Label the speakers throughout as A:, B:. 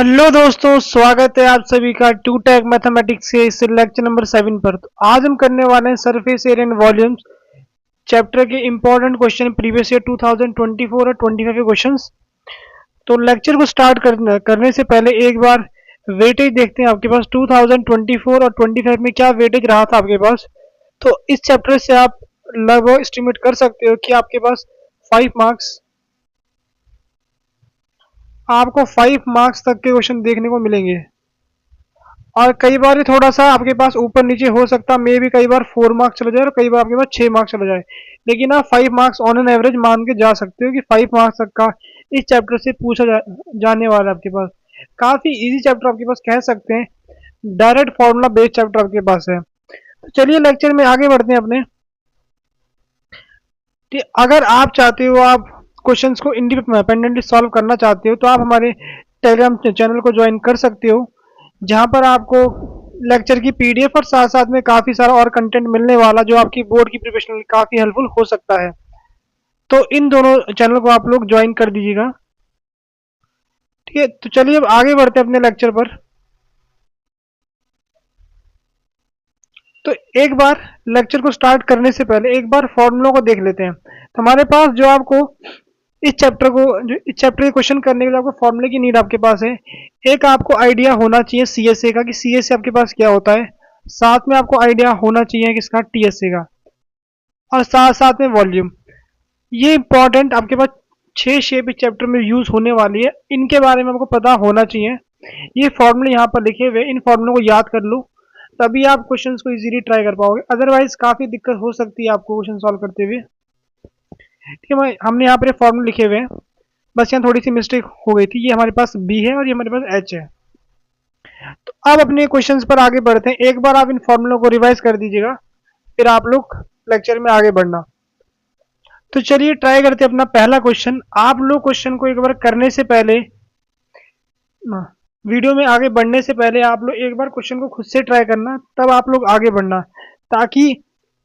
A: Hello दोस्तों, स्वागत है आप सभी का टू टैक मैथमेटिक्स के इस लेक्चर नंबर 7 पर। तो आज हम करने वाले हैं surface area and volumes chapter के इंपॉर्टेंट क्वेश्चन प्रीवियस ईयर 2024 और 25 के क्वेश्चंस। तो लेक्चर को स्टार्ट करने से पहले एक बार वेटेज देखते हैं आपके पास 2024 और 25 में क्या वेटेज रहा था आपके पास। तो इस चैप्टर से आप लगभग एस्टिमेट कर सकते हो कि आपके पास 5 मार्क्स तक के क्वेश्चन देखने को मिलेंगे। और कई बार ये थोड़ा सा आपके पास ऊपर नीचे हो सकता है, मे भी कई बार 4 मार्क्स चला जाए और कई बार आपके पास 6 मार्क्स चला जाए। लेकिन आप 5 मार्क्स ऑन एन एवरेज मान के जा सकते हो कि 5 मार्क्स तक का इस चैप्टर से जाने वाला है आपके पास। काफी इजी चैप्टर आपके पास कह सकते हैं, डायरेक्ट फॉर्मूला बेस्ड चैप्टर आपके पास है। तो चलिए लेक्चर में आगे बढ़ते हैं अपने। कि अगर आप चाहते हो, आप क्वेश्चंस को इंडिपेंडेंटली सॉल्व करना चाहते हो, तो आप हमारे टेलीग्राम चैनल को ज्वाइन कर सकते हो, जहां पर आपको लेक्चर की पीडीएफ और साथ साथ में काफी सारा और कंटेंट मिलने वाला, जो आपकी बोर्ड की प्रिपरेशन में काफी हेल्पफुल हो सकता है। तो इन दोनों चैनल को आप लोग ज्वाइन कर दीजिएगा। ठीक है, तो चलिए अब आगे बढ़ते हैं अपने लेक्चर पर। तो एक बार लेक्चर को स्टार्ट करने से पहले एक बार फॉर्मूलों को देख लेते हैं। तो हमारे पास जो आपको इस चैप्टर के क्वेश्चन करने के लिए आपको फॉर्मूले की नीड आपके पास है। एक आपको आइडिया होना चाहिए सीएसए का, कि सीएसए आपके पास क्या होता है। साथ में आपको आइडिया होना चाहिए किसका, टीएसए का। और साथ साथ में वॉल्यूम। ये इंपॉर्टेंट आपके पास 6 शेप इस चैप्टर में यूज होने वाली है, इनके बारे में आपको पता होना चाहिए। ये फॉर्मूले यहाँ पर लिखे हुए, इन फॉर्मूलों को याद कर लो, तभी आप क्वेश्चंस को इजीली ट्राई कर पाओगे। अदरवाइज काफी दिक्कत हो सकती है आपको क्वेश्चन सॉल्व करते हुए। ठीक है, हमने यहाँ पर फॉर्मूले लिखे हुए हैं, बस यहाँ थोड़ी सी मिस्टेक हो गई थी। ये हमारे पास बी है और ये हमारे पास एच है। तो अब अपने क्वेश्चंस पर आगे बढ़ते हैं। एक बार आप इन फॉर्मूलों को रिवाइज कर दीजिएगा, फिर आप लोग लेक्चर में आगे बढ़ना। तो चलिए ट्राई करते हैं अपना पहला क्वेश्चन। आप लोग क्वेश्चन को एक बार करने से पहले, वीडियो में आगे बढ़ने से पहले आप लोग एक बार क्वेश्चन को खुद से ट्राई करना, तब आप लोग आगे बढ़ना, ताकि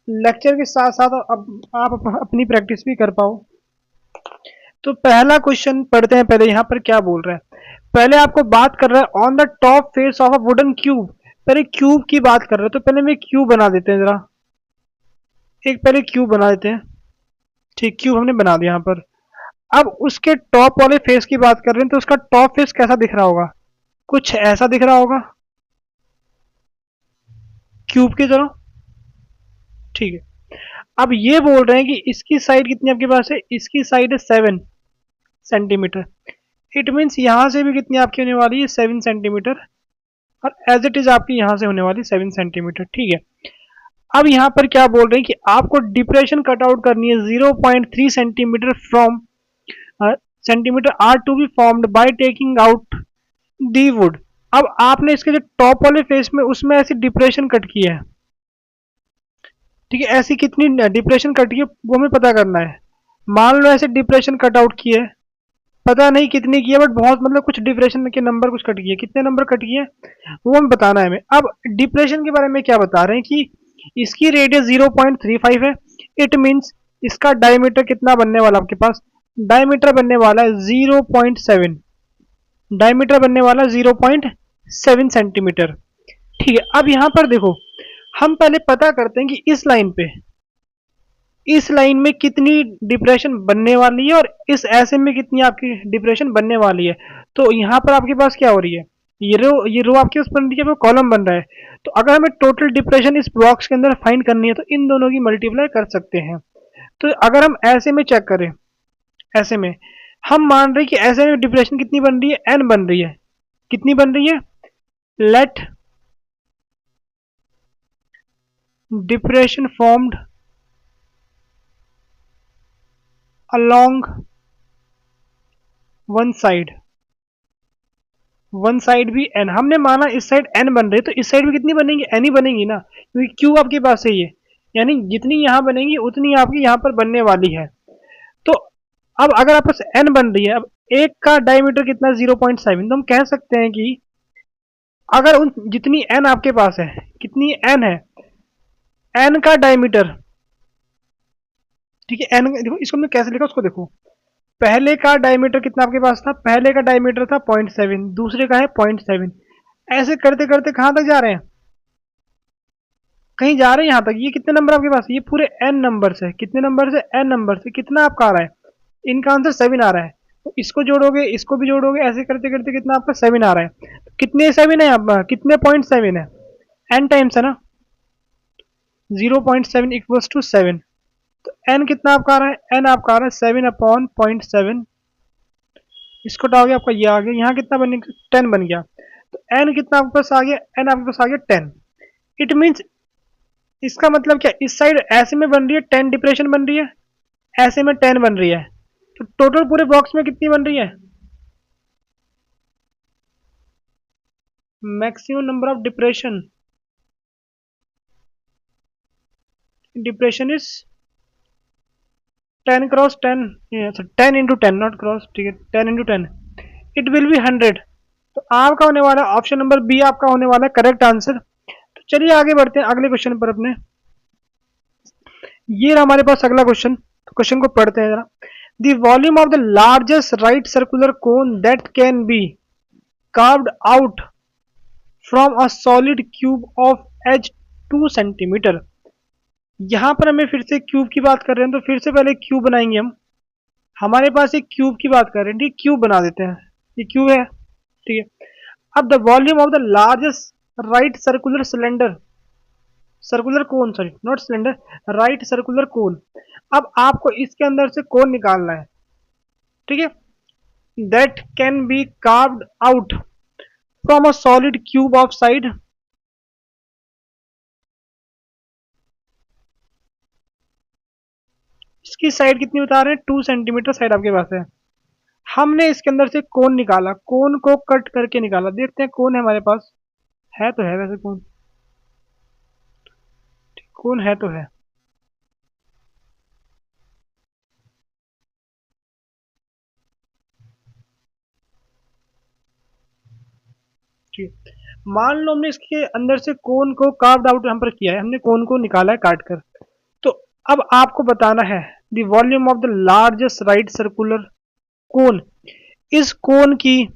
A: लेक्चर के साथ साथ आप अपनी प्रैक्टिस भी कर पाओ। तो पहला क्वेश्चन पढ़ते हैं पहले, यहाँ पर क्या बोल रहा है। पहले आपको बात कर रहा है on the top face of a wooden cube. पहले क्यूब की बात कर रहे हैं, तो पहले मैं क्यूब बना देते हैं जरा। एक पहले क्यूब बना देते हैं। ठीक, क्यूब हमने बना दिया यहाँ पर। अब उसके टॉप वाले फेस की बात कर रहे हैं, तो उसका टॉप फेस कैसा दिख रहा होगा, कुछ ऐसा दिख रहा होगा क्यूब की तरह। ठीक है, अब ये बोल रहे हैं कि इसकी साइड कितनी आपके पास है, इसकी साइड है 7 सेंटीमीटर। इट मीन्स यहां से भी कितनी आपकी होने वाली है, 7 सेंटीमीटर। और एज इट इज आपकी यहां से होने वाली 7 सेंटीमीटर। ठीक है, अब यहाँ पर क्या बोल रहे हैं कि आपको डिप्रेशन कट आउट करनी है 0.3 centimetre from centimetre are to be formed by taking out the wood. अब आपने इसके जो टॉप वाले फेस में, उसमें ऐसी डिप्रेशन कट की है। ठीक है, ऐसी कितनी डिप्रेशन कट की है वो हमें पता करना है। मान लो ऐसे डिप्रेशन कट आउट की है, पता नहीं कितनी की है, बट बहुत मतलब कुछ डिप्रेशन के नंबर कुछ कट किए, कितने नंबर कट किए वो हमें बताना है हमें। अब डिप्रेशन के बारे में क्या बता रहे हैं कि इसकी रेडियस 0.35 है। इट मीन्स इसका डायमीटर कितना बनने वाला आपके पास, डायमीटर बनने वाला है 0.7, डायमीटर बनने वाला 0.7 सेंटीमीटर। ठीक है, अब यहां पर देखो, हम पहले पता करते हैं कि इस लाइन में कितनी डिप्रेशन बनने वाली है और इस ऐसे में कितनी आपकी डिप्रेशन बनने वाली है। तो यहाँ पर आपके पास क्या हो रही है, ये रो आपके उस बन रही है, कॉलम बन रहा है। तो अगर हमें टोटल डिप्रेशन इस बॉक्स के अंदर फाइंड करनी है, तो इन दोनों की मल्टीप्लाई कर सकते हैं। तो अगर हम ऐसे में चेक करें, ऐसे में हम मान रहे हैं कि ऐसे में डिप्रेशन कितनी बन रही है, एन बन रही है। कितनी बन रही है, let depression formed along one side भी n। हमने माना इस साइड n बन रही है, तो इस साइड भी कितनी बनेंगी, n ही बनेंगी ना, क्योंकि क्यू आपके पास है ये, यानी जितनी यहाँ बनेंगी उतनी आपकी यहाँ पर बनने वाली है। तो अब अगर आपके पास n बन रही है, अब एक का डायमीटर कितना 0.7, तो हम कह सकते हैं कि अगर उन जितनी n आपके पास है, कितनी n है, n का डायमीटर, ठीक है, n देखो, इसको हमने कैसे लिखा उसको देखो, पहले का डायमीटर कितना आपके पास था, पहले का डायमीटर था 0.7, दूसरे का है 0.7। ऐसे करते करते कहाँ तक जा रहे हैं, कहीं जा रहे हैं यहाँ तक। ये कितने नंबर आपके पास, ये पूरे n नंबर से, कितने नंबर से, n नंबर से, कितना आपका आ रहा है, इनका आंसर 7 आ रहा है। तो इसको जोड़ोगे, इसको भी जोड़ोगे, ऐसे करते करते कितना आपका 7 आ रहा है। तो कितने 7 है आपका, कितने 0.7 है, n टाइम्स है ना, 0.7 इक्वल्स टू 7। तो n कितना आपका आ रहा है, n आपका आ रहा है 7/0.7। इसको डालोगे आपका ये आ गया, यहाँ कितना बन गया, 10 बन गया। तो n कितना आपके पास आ गया, n आपके पास आ गया 10। इट मीन्स, इसका मतलब क्या, इस साइड ऐसे में बन रही है 10 डिप्रेशन बन रही है, ऐसे में 10 बन रही है। तो टोटल पूरे बॉक्स में कितनी बन रही है, maximum number of depression, depression is 10 × 10, 10 × 10 not cross, ठीक है, 10 × 10, इट विल बी 100। तो आपका होने वाला ऑप्शन नंबर बी आपका होने वाला है करेक्ट आंसर। तो चलिए आगे बढ़ते हैं अगले क्वेश्चन पर अपने। ये रहा हमारे पास अगला क्वेश्चन, तो क्वेश्चन को पढ़ते हैं जरा। The volume of the largest right circular cone that can be carved out from a solid cube of edge 2 centimetre. यहां पर हमें फिर से क्यूब की बात कर रहे हैं, तो फिर से पहले क्यूब बनाएंगे हम। हमारे पास एक क्यूब की बात कर रहे हैं, ठीक, क्यूब बना देते हैं, ये क्यूब है, ठीक है। अब the volume of the largest right circular cylinder, circular cone, sorry not cylinder, right circular कोन। अब आपको इसके अंदर से कोन निकालना है, ठीक है, that can be carved out from a solid cube of side, इसकी साइड कितनी बता रहे हैं, 2 सेंटीमीटर साइड आपके पास है। हमने इसके अंदर से कोन निकाला, कोन को कट करके निकाला, देखते हैं कोन है हमारे पास, है तो है वैसे कोन, कोन है तो है। ठीक है, मान लो हमने इसके अंदर से कोन को कार्व्ड आउट यहाँ पर किया है, हमने कोन को निकाला है काट कर। तो अब आपको बताना है the volume of the largest right circular कोन, इस कोन की,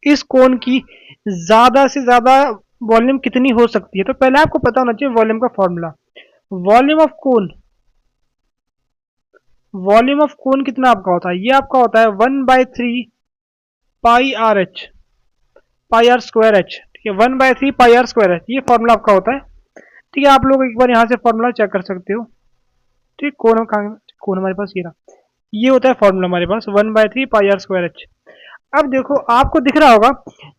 A: इस कोन की ज्यादा से ज्यादा वॉल्यूम कितनी हो सकती है। तो पहले आपको पता होना चाहिए वॉल्यूम का formula. Volume of cone, volume of cone कितना आपका होता है, ये आपका होता है 1/3 pi R H, pi R square H, ठीक है, 1/3 पाई आर स्क्वायर एच, ये फॉर्मूला आपका होता है। ठीक है, आप लोग एक बार यहाँ से फॉर्मूला चेक कर सकते हो। ठीक, कोन कहाँ, कोन हमारे पास ये रहा, ये होता है फॉर्मूला हमारे पास 1/3 पाई आर स्क्वायर एच। अब देखो आपको दिख रहा होगा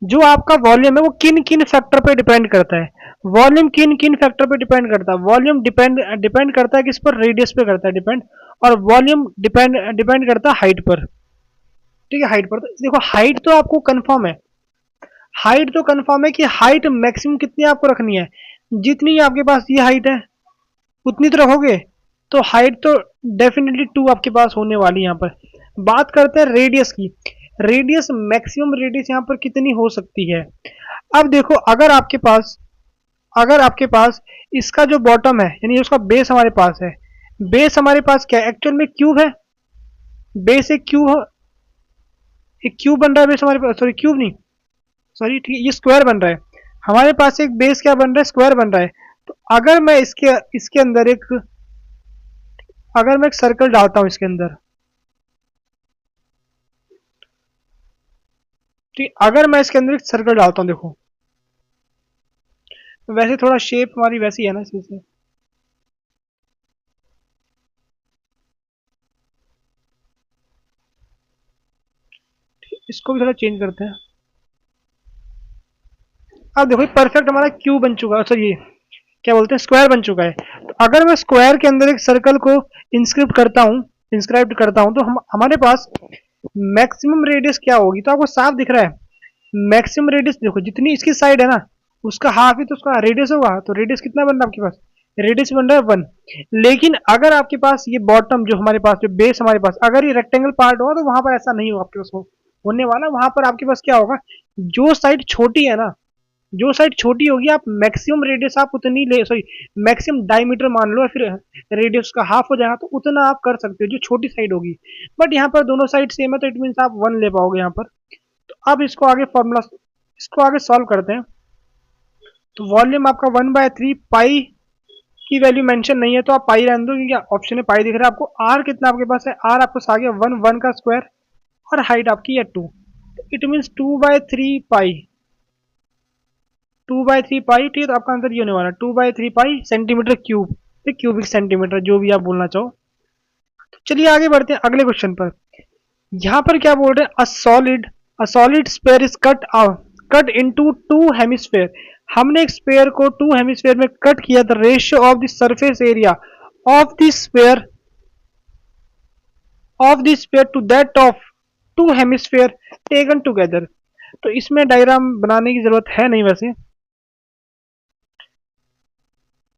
A: जो आपका वॉल्यूम है वो किन किन फैक्टर पे डिपेंड करता है। वॉल्यूम किन किन फैक्टर पे डिपेंड करता है, वॉल्यूम डिपेंड करता है किस पर, रेडियस पे करता है डिपेंड, और वॉल्यूम डिपेंड करता है हाइट पर। ठीक है, हाइट पर तो देखो हाइट तो आपको कंफर्म है, हाइट तो कंफर्म है कि हाइट मैक्सिमम कितनी आपको रखनी है, जितनी आपके पास ये हाइट है उतनी तो रखोगे। तो हाइट तो डेफिनेटली 2 आपके पास होने वाली है। यहाँ पर बात करते हैं रेडियस की, रेडियस मैक्सिमम रेडियस यहाँ पर कितनी हो सकती है। अब देखो अगर आपके पास, अगर आपके पास इसका जो बॉटम है यानी उसका बेस हमारे पास है, बेस हमारे पास क्या है, एक्चुअल में क्यूब है, बेस एक क्यूब, एक क्यूब बन रहा है बेस हमारे पास, सॉरी क्यूब नहीं, सॉरी ठीक है, ये स्क्वायर बन रहा है हमारे पास, एक बेस क्या बन रहा है, स्क्वायर बन रहा है। तो अगर मैं इसके इसके अंदर एक, अगर मैं एक सर्कल डालता हूं इसके अंदर, ठीक, अगर मैं इसके अंदर एक सर्कल डालता हूं, देखो वैसे थोड़ा शेप हमारी वैसी है ना इसमें से, इसको भी थोड़ा चेंज करते हैं। अब देखो परफेक्ट हमारा क्यूब बन चुका है, सॉरी ये क्या बोलते हैं, स्क्वायर बन चुका है। तो अगर मैं स्क्वायर के अंदर एक सर्कल को इंस्क्राइब करता हूं तो हमारे पास मैक्सिमम रेडियस क्या होगी, तो आपको साफ दिख रहा है मैक्सिमम रेडियस, देखो जितनी इसकी साइड है ना उसका हाफ ही तो उसका रेडियस होगा। तो रेडियस कितना बन रहा है आपके पास, रेडियस बन रहा है 1। लेकिन अगर आपके पास ये बॉटम जो हमारे पास, जो बेस हमारे पास, अगर ये रेक्टेंगल पार्ट होगा तो वहां पर ऐसा नहीं होगा आपके पास होने वाला, वहां पर आपके पास क्या होगा, जो साइड छोटी है ना, जो साइड छोटी होगी आप मैक्सिमम रेडियस आप उतनी ले, सॉरी मैक्सिमम डायमीटर मान लो, या फिर रेडियस का हाफ हो जाएगा तो उतना आप कर सकते हो जो छोटी साइड होगी। बट यहाँ पर दोनों साइड सेम है तो इट मीन्स आप 1 ले पाओगे यहाँ पर। तो अब इसको आगे फॉर्मूला, इसको आगे सॉल्व करते हैं। तो वॉल्यूम आपका 1/3 पाई की वैल्यू मेंशन नहीं है तो आप पाई रहने दो, क्योंकि ऑप्शन में पाई दिख रहा है आपको। आर कितना आपके पास है, आर आपको आ गया 1 का स्क्वायर, और हाइट आपकी है 2, इट मीन्स 2/3 पाई, 2/3 पाई। ठीक है, तो आपका आंसर ये होने वाला है 2/3 पाई सेंटीमीटर क्यूब, क्यूबिक सेंटीमीटर, जो भी आप बोलना चाहो। तो चलिए आगे बढ़ते हैं अगले क्वेश्चन पर। यहाँ पर क्या बोल रहे हैं, a solid sphere is cut into two hemisphere. हमने एक स्पेयर को टू हेमिस्फेयर में कट किया। The ratio of the surface area of the sphere to that of two hemisphere taken together. तो इसमें डायग्राम बनाने की जरूरत है नहीं वैसे,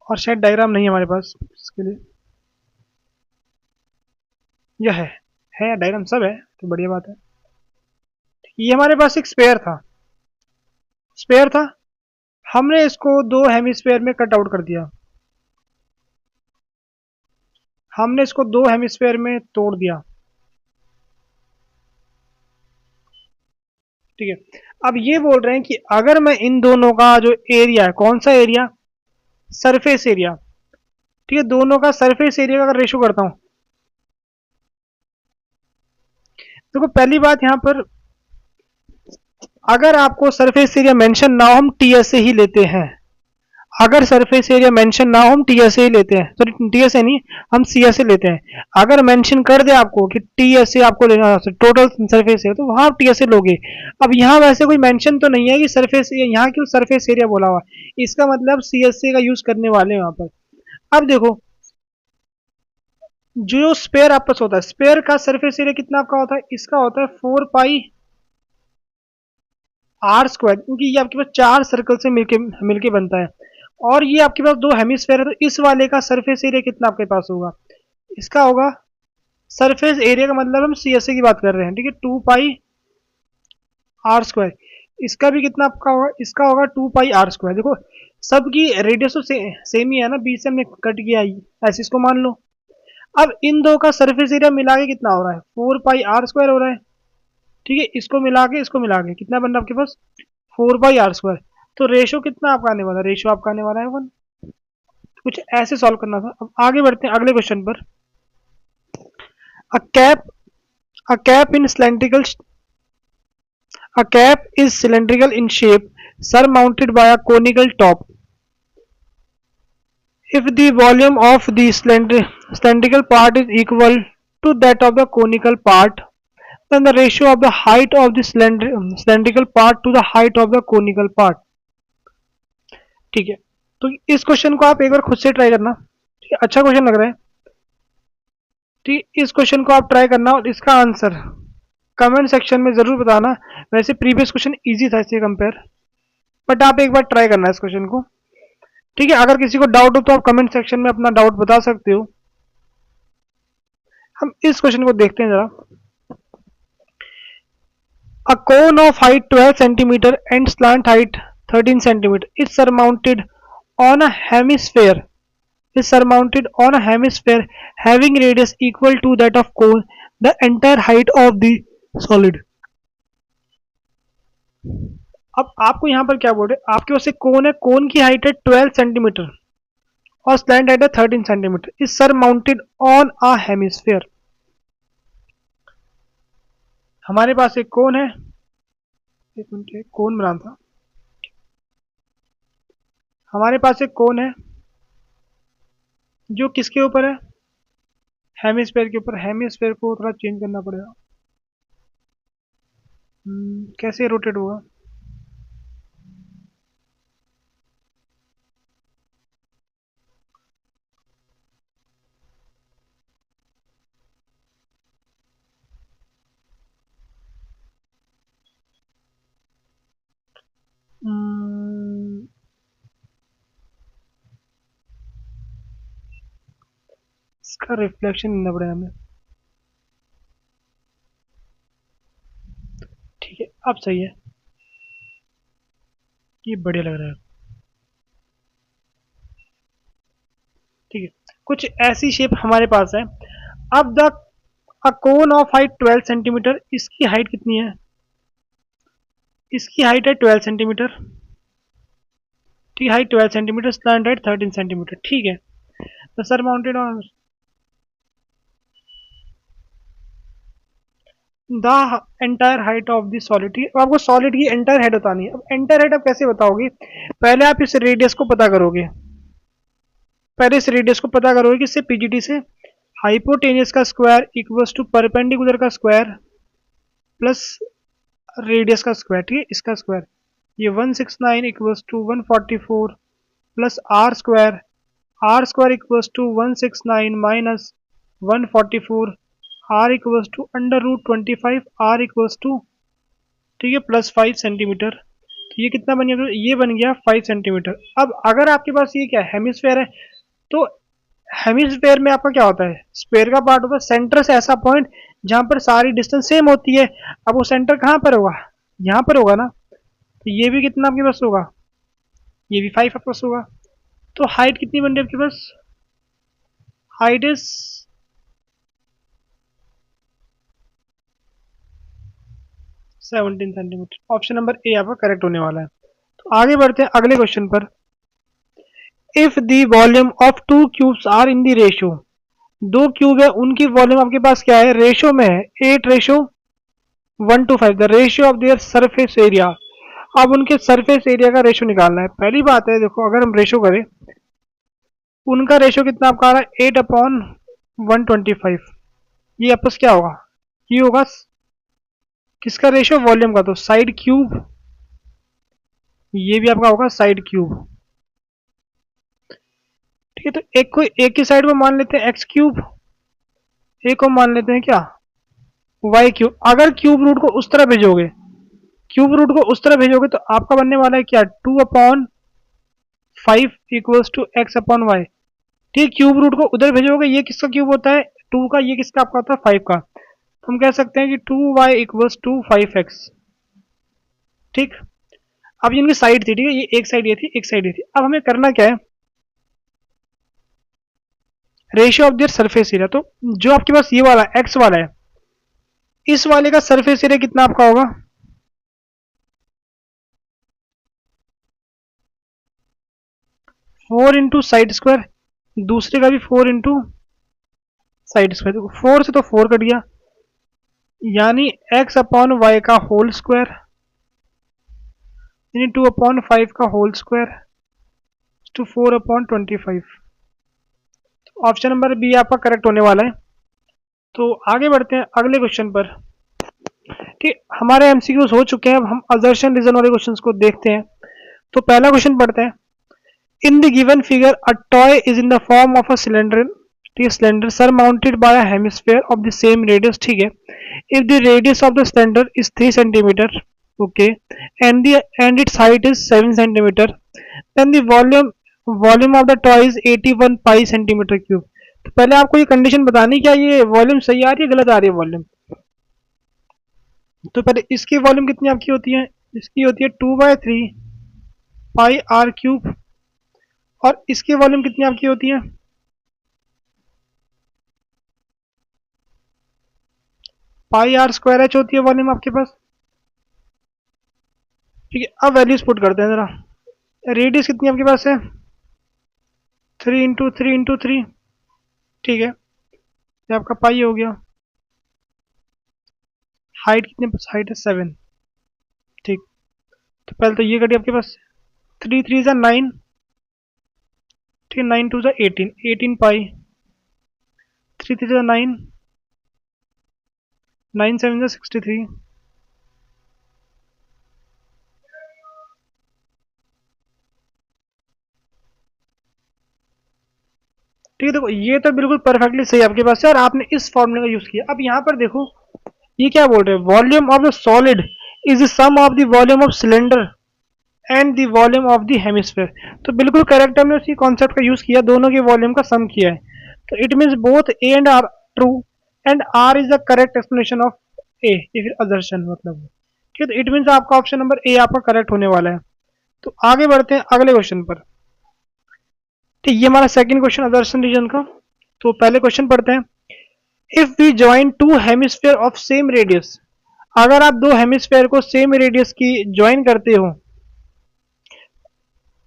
A: और शायद डायग्राम नहीं है हमारे पास इसके लिए। यह है डायग्राम सब है तो बढ़िया बात है। ये हमारे पास एक स्पेयर था, हमने इसको दो हेमिस्फेयर में कट आउट कर दिया, हमने इसको दो हेमिस्फेयर में तोड़ दिया। ठीक है, अब ये बोल रहे हैं कि अगर मैं इन दोनों का जो एरिया है, कौन सा एरिया, सरफेस एरिया, ठीक है, दोनों का सरफेस एरिया का अगर रेशो करता हूं, देखो पहली बात यहां पर, अगर आपको सरफेस एरिया मेंशन ना हो हम टीएस से ही लेते हैं। अगर सरफेस एरिया मेंशन ना हो हम टीएस से ही लेते हैं, सॉरी टीएस से नहीं, हम सीएस से लेते हैं। अगर मेंशन कर दे आपको कि टीएस से आपको लेना टोटल सरफेस है, तो वहां आप टीएस से लोगे। अब यहाँ वैसे कोई मेंशन तो नहीं है कि सरफेस एरिया, यहाँ क्यों सरफेस एरिया बोला हुआ, इसका मतलब सीएससी का यूज करने वाले हैं वहां पर। अब देखो, जो स्पेयर आपस होता है, स्पेयर का सरफेस एरिया कितना आपका होता है, इसका होता है 4πr², क्योंकि ये आपके पास चार सर्कल से मिलके मिलके बनता है। और ये आपके पास दो हेमिस्फेयर है, तो इस वाले का सरफेस एरिया कितना आपके पास होगा, इसका होगा, सरफेस एरिया का मतलब हम सीएसए की बात कर रहे हैं, ठीक है, 2πr²। इसका भी कितना आपका होगा, इसका होगा 2πr²। देखो सबकी रेडियस तो सेम ही है ना, बीच से हमने कट किया ऐसे इसको मान लो। अब इन दो का सरफेस एरिया मिला के कितना हो रहा है, 4πr² हो रहा है। ठीक है, इसको मिला के कितना बन रहा है आपके पास, 4πr²। तो रेशो कितना आपका आने वाला है, रेशो आपका आने वाला है 1। कुछ ऐसे सॉल्व करना था। अब आगे बढ़ते हैं अगले क्वेश्चन पर। A cap a cap in cylindrical A cap is cylindrical in shape, surmounted by a conical top. If the volume of the cylindrical part is equal to that of the conical part, then the ratio of the height of the cylindrical part to the height of the conical part. ठीक है, तो इस question को आप एक बार खुद से try करना, ठीक है, अच्छा क्वेश्चन लग रहा है। ठीक, इस क्वेश्चन को आप ट्राई करना और इसका आंसर कमेंट सेक्शन में जरूर बताना। वैसे प्रीवियस क्वेश्चन इजी था इससे कंपेयर, बट आप एक बार ट्राई करना इस क्वेश्चन को। ठीक है, अगर किसी को डाउट हो तो आप कमेंट सेक्शन में अपना डाउट बता सकते हो। हम इस क्वेश्चन को देखते हैं जरा। A cone of height 12 centimeter and slant height 13 centimeter is surmounted on a hemisphere having radius equal to that of cone, the entire height of the solid. अब आपको यहां पर क्या बोल रहे, आपके पास एक कोन है, कोन की हाइट है 12 सेंटीमीटर और स्लैंट हाइट है 13 centimeter, is sir mounted on a hemisphere. हमारे पास एक कोन है, एक मिनट, कोन बना था, हमारे पास एक कोन है जो किसके ऊपर है, हेमिस्फेयर के ऊपर। हेमिस्फेयर को थोड़ा चेंज करना पड़ेगा, कैसे रोटेट होगा, इसका रिफ्लेक्शन लेना पड़ेगा हमें। ठीक है, अब सही है, ये बढ़िया लग रहा है। ठीक है, कुछ ऐसी शेप हमारे पास है। अब the a cone of height 12 centimetre, इसकी हाइट कितनी है? इसकी हाइट है 12 सेंटीमीटर। ठीक, height 12 centimetre, slant height 13 centimetre. ठीक है, the sir mounted on the entire height of the solid. ठीक है, आपको सॉलिड की एंटायर हाइट बतानी है। अब एंटायर हाइट आप कैसे बताओगे? पहले आप इस रेडियस को पता करोगे। पहले इस रेडियस को पता करोगे किससे? पीजीटी से। हाइपोटेनियस का स्क्वायर इक्वल्स टू परपेंडिकुलर का स्क्वायर प्लस रेडियस का स्क्वायर। ठीक है, इसका स्क्वायर, ये 169 equals to 144 plus R square equals to 169 minus 144, R equals to under root 25, R equals to, ठीक है, प्लस 5 सेंटीमीटर। तो ये कितना बन गया? ये बन गया 5 सेंटीमीटर। अब अगर आपके पास ये क्या है, हेमिस्फेयर है, तो हेमिस्फेयर में आपका क्या होता है? स्फेयर का पार्ट होता है सेंटर से ऐसा पॉइंट जहां पर सारी डिस्टेंस सेम होती है। अब वो सेंटर कहाँ पर होगा? यहाँ पर होगा ना। तो ये भी कितना आपके पास होगा? ये भी 5 आपके पास होगा। तो हाइट कितनी बन रही है आपके पास? Height is 17 centimeter. Option number A आपका करेक्ट होने वाला है। तो आगे बढ़ते हैं अगले क्वेश्चन पर। If the volume of two cubes are in the ratio, दो क्यूब है, उनकी वॉल्यूम आपके पास क्या है? रेशियो में है 8:1:5, the ratio of their surface area. अब उनके सरफेस एरिया का रेशियो निकालना है। पहली बात है, देखो अगर हम रेशियो करें, उनका रेशियो कितना आपका आ रहा है? 8:125। ये आपस क्या होगा? ये होगा किसका रेशियो? वॉल्यूम का। तो साइड क्यूब, ये भी आपका होगा साइड क्यूब। ठीक है, तो एक की साइड को मान लेते हैं एक्स क्यूब, एक को मान लेते हैं क्या? Y cube. अगर क्यूब रूट को उस तरह भेजोगे, क्यूब रूट को उस तरह भेजोगे तो आपका बनने वाला है क्या? 2/5 equals to X upon Y. ठीक, क्यूब रूट को उधर भेजोगे, ये किसका क्यूब होता है? 2 का। ये किसका आपका होता है? 5 का। तो हम कह सकते हैं कि 2y इक्वल्स टू 5x। ठीक, अब ये इनकी साइड थी। ठीक है, ये एक साइड ये थी, एक साइड ये थी। अब हमें करना क्या है? Ratio of their surface area. तो जो आपके पास ये वाला एक्स वाला है, इस वाले का सरफेस एरिया कितना आपका होगा? 4 इंटू साइड स्क्वायर, दूसरे का भी 4 इंटू साइड स्क्वायर। 4 से तो 4 कट गया, यानी एक्स अपॉन वाई का होल स्क्वायर, यानी 2/5 का whole square to 4/25। Option number B आपका करेक्ट होने वाला है। तो आगे बढ़ते हैं अगले क्वेश्चन पर। ठीक, हमारे एमसीक्यूज हो चुके हैं। अब हम असर्शन रीजन वाले क्वेश्चंस को देखते हैं। तो पहला क्वेश्चन पढ़ते हैं। In the given figure a toy is in the form of a cylinder, ठीक, cylinder surmounted by a hemisphere of the same radius. ठीक है, if the radius of the cylinder is 3 centimeter, okay, and its height is 7 centimeter, then the volume of the toy is 81 pi centimeter cube। तो पहले आपको ये condition बतानी, क्या ये volume सही आ रही है, गलत आ रही है वॉल्यूम? तो पहले इसकी वॉल्यूम कितनी आपकी होती है? इसकी होती है 2/3 पाई आर क्यूब। और इसकी वॉल्यूम कितनी आपकी होती है? पाई आर स्क्वायर एच होती है वॉल्यूम आपके पास। ठीक है, अब वैल्यूज पुट करते हैं जरा। रेडियस कितनी आपके पास है? 3 इंटू 3 इंटू 3। ठीक है, ये आपका पाई हो गया। हाइट कितने पास? हाइट है 7। ठीक, तो पहले तो ये कटी आपके पास। 3 3 9, ठीक है, 9 2 18, 18 पाई। 3 3 9, 9 7 63। ठीक है, देखो ये तो बिल्कुल परफेक्टली सही आपके पास है और आपने इस फॉर्मूले का यूज किया। अब यहाँ पर देखो ये क्या बोल रहे हैं? Volume of the solid is the sum of the volume of cylinder and the volume of the hemisphere. तो बिल्कुल करेक्ट, हमने उसी कॉन्सेप्ट का यूज किया, दोनों के वॉल्यूम का सम किया है। तो it means both A and R true and R is the correct explanation of A, या फिर असर्शन मतलब। ठीक है, तो इट मीन्स आपका ऑप्शन नंबर ए आपका करेक्ट होने वाला है। तो आगे बढ़ते हैं अगले क्वेश्चन पर। ठीक, ये हमारा सेकंड क्वेश्चन अदर्शन रीजन का। तो पहले क्वेश्चन पढ़ते हैं। If we join two hemisphere of same radius, अगर आप दो हेमिस्फेयर को सेम रेडियस की ज्वाइन करते हो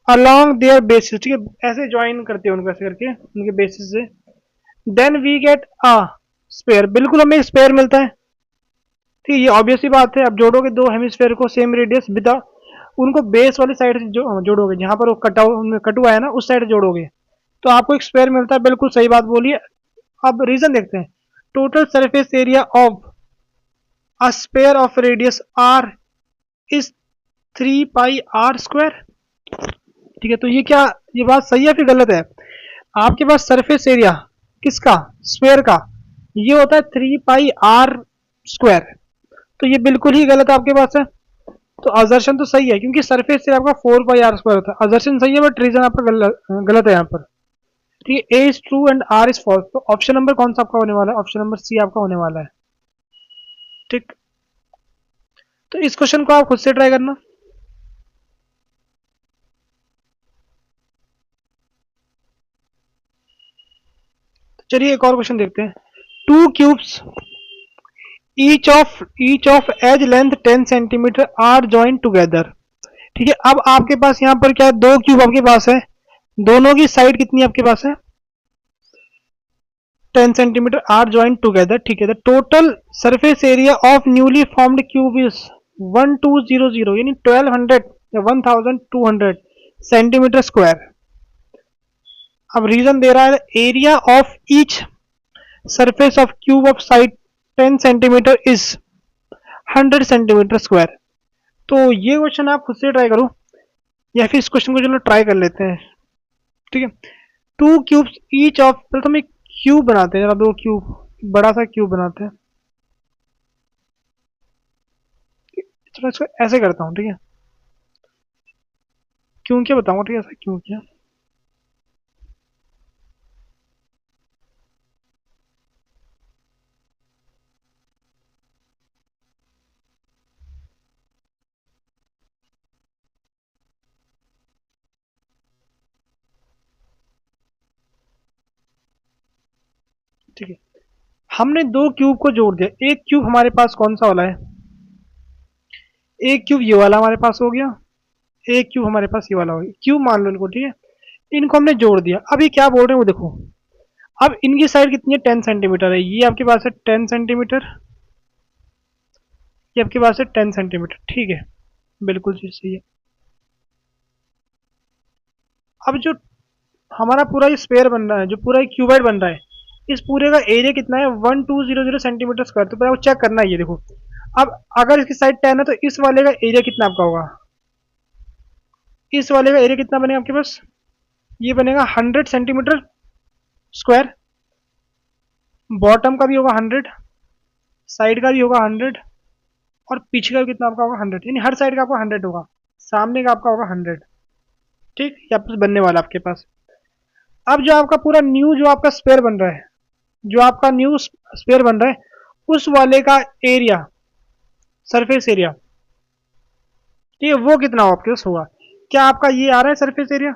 A: अलोंग देयर बेसिस, ठीक है, ऐसे ज्वाइन करते हो उनको ऐसे करके उनके बेसिस से, then we get a sphere, बिल्कुल हमें स्पेयर मिलता है। ठीक है, ये ऑब्वियस ही बात है। अब जोड़ोगे दो हेमिस्फेयर को सेम रेडियस विदा, उनको बेस वाली साइड से जोड़ोगे, जहां पर वो कट हुआ है ना उस साइड जोड़ोगे तो आपको एक स्पेयर मिलता है। बिल्कुल सही बात बोलिए। अब रीजन देखते हैं। Total surface area of a sphere of radius R is 3 pi r square. ठीक है, तो ये क्या, ये बात सही है फिर गलत है? आपके पास सरफेस एरिया किसका, स्क्वायर का, ये होता है 3 पाई r स्क्वायर। तो ये बिल्कुल ही गलत आपके पास है। तो अजर्शन तो सही है क्योंकि सरफेस एरिया आपका 4 पाई r स्क्वायर होता है। अजर्शन सही है बट रीजन आपका गलत है यहाँ पर। ठीक है, A is true and R is false. तो ऑप्शन नंबर कौन सा आपका होने वाला है? ऑप्शन नंबर सी आपका होने वाला है। ठीक, तो इस क्वेश्चन को आप खुद से ट्राई करना। चलिए एक और क्वेश्चन देखते हैं। Two cubes each of edge length 10 centimetre are join together. ठीक है, अब आपके पास यहाँ पर क्या है, दो क्यूब आपके पास है, दोनों की साइड कितनी आपके पास है, 10 सेंटीमीटर आर जॉइन टुगेदर। ठीक है, the total surface area of newly formed cube is 1200 यानी 1200 या 1200 सेंटीमीटर स्क्वायर। अब रीजन दे रहा है area of each surface of cube of side 10 centimetre is 100 centimetre square. तो ये क्वेश्चन आप खुद से ट्राई करो या फिर इस क्वेश्चन को चलो ट्राई कर लेते हैं। ठीक है, टू क्यूब्स ईच ऑफ, पहले तो हम एक क्यूब बनाते हैं, जरा दो क्यूब, बड़ा सा क्यूब बनाते हैं। चलो इसको ऐसे करता हूँ, ठीक है, क्यों क्या बताऊंगा, ठीक है, ऐसा क्यों क्या। ठीक है, हमने दो क्यूब को जोड़ दिया। एक क्यूब हमारे पास कौन सा वाला है, एक क्यूब ये वाला हमारे पास हो गया, एक क्यूब हमारे पास ये वाला हो गया, क्यूब मान लो इनको। ठीक है, इनको हमने जोड़ दिया। अब ये क्या बोल रहे हैं वो देखो। अब इनकी साइड कितनी है, 10 सेंटीमीटर है, ये आपके पास है 10 सेंटीमीटर, ये आपके पास है 10 सेंटीमीटर। ठीक है, बिल्कुल चीज सही है। अब जो हमारा पूरा ये स्पेयर बन रहा है, जो पूरा क्यूबाइड बन रहा है, इस पूरे का एरिया कितना है, 1200 सेंटीमीटर स्क्वायर। तो पहले वो चेक करना है, ये देखो। अब अगर इसकी साइड 10 है तो इस वाले का एरिया कितना आपका होगा, इस वाले का एरिया कितना बनेगा आपके पास, ये बनेगा 100 सेंटीमीटर स्क्वायर। बॉटम का भी होगा 100, साइड का भी होगा 100, और पीछे का भी कितना आपका होगा 100, यानी हर साइड का आपका 100 होगा, सामने का आपका होगा 100। ठीक, ये आपस बनने वाला आपके पास। अब जो आपका पूरा न्यू जो आपका स्पेयर बन रहा है, जो आपका न्यू स्पेयर बन रहा है, उस वाले का एरिया, सरफेस एरिया, ठीक है, वो कितना हो आपके पास होगा। क्या आपका ये आ रहा है सरफेस एरिया?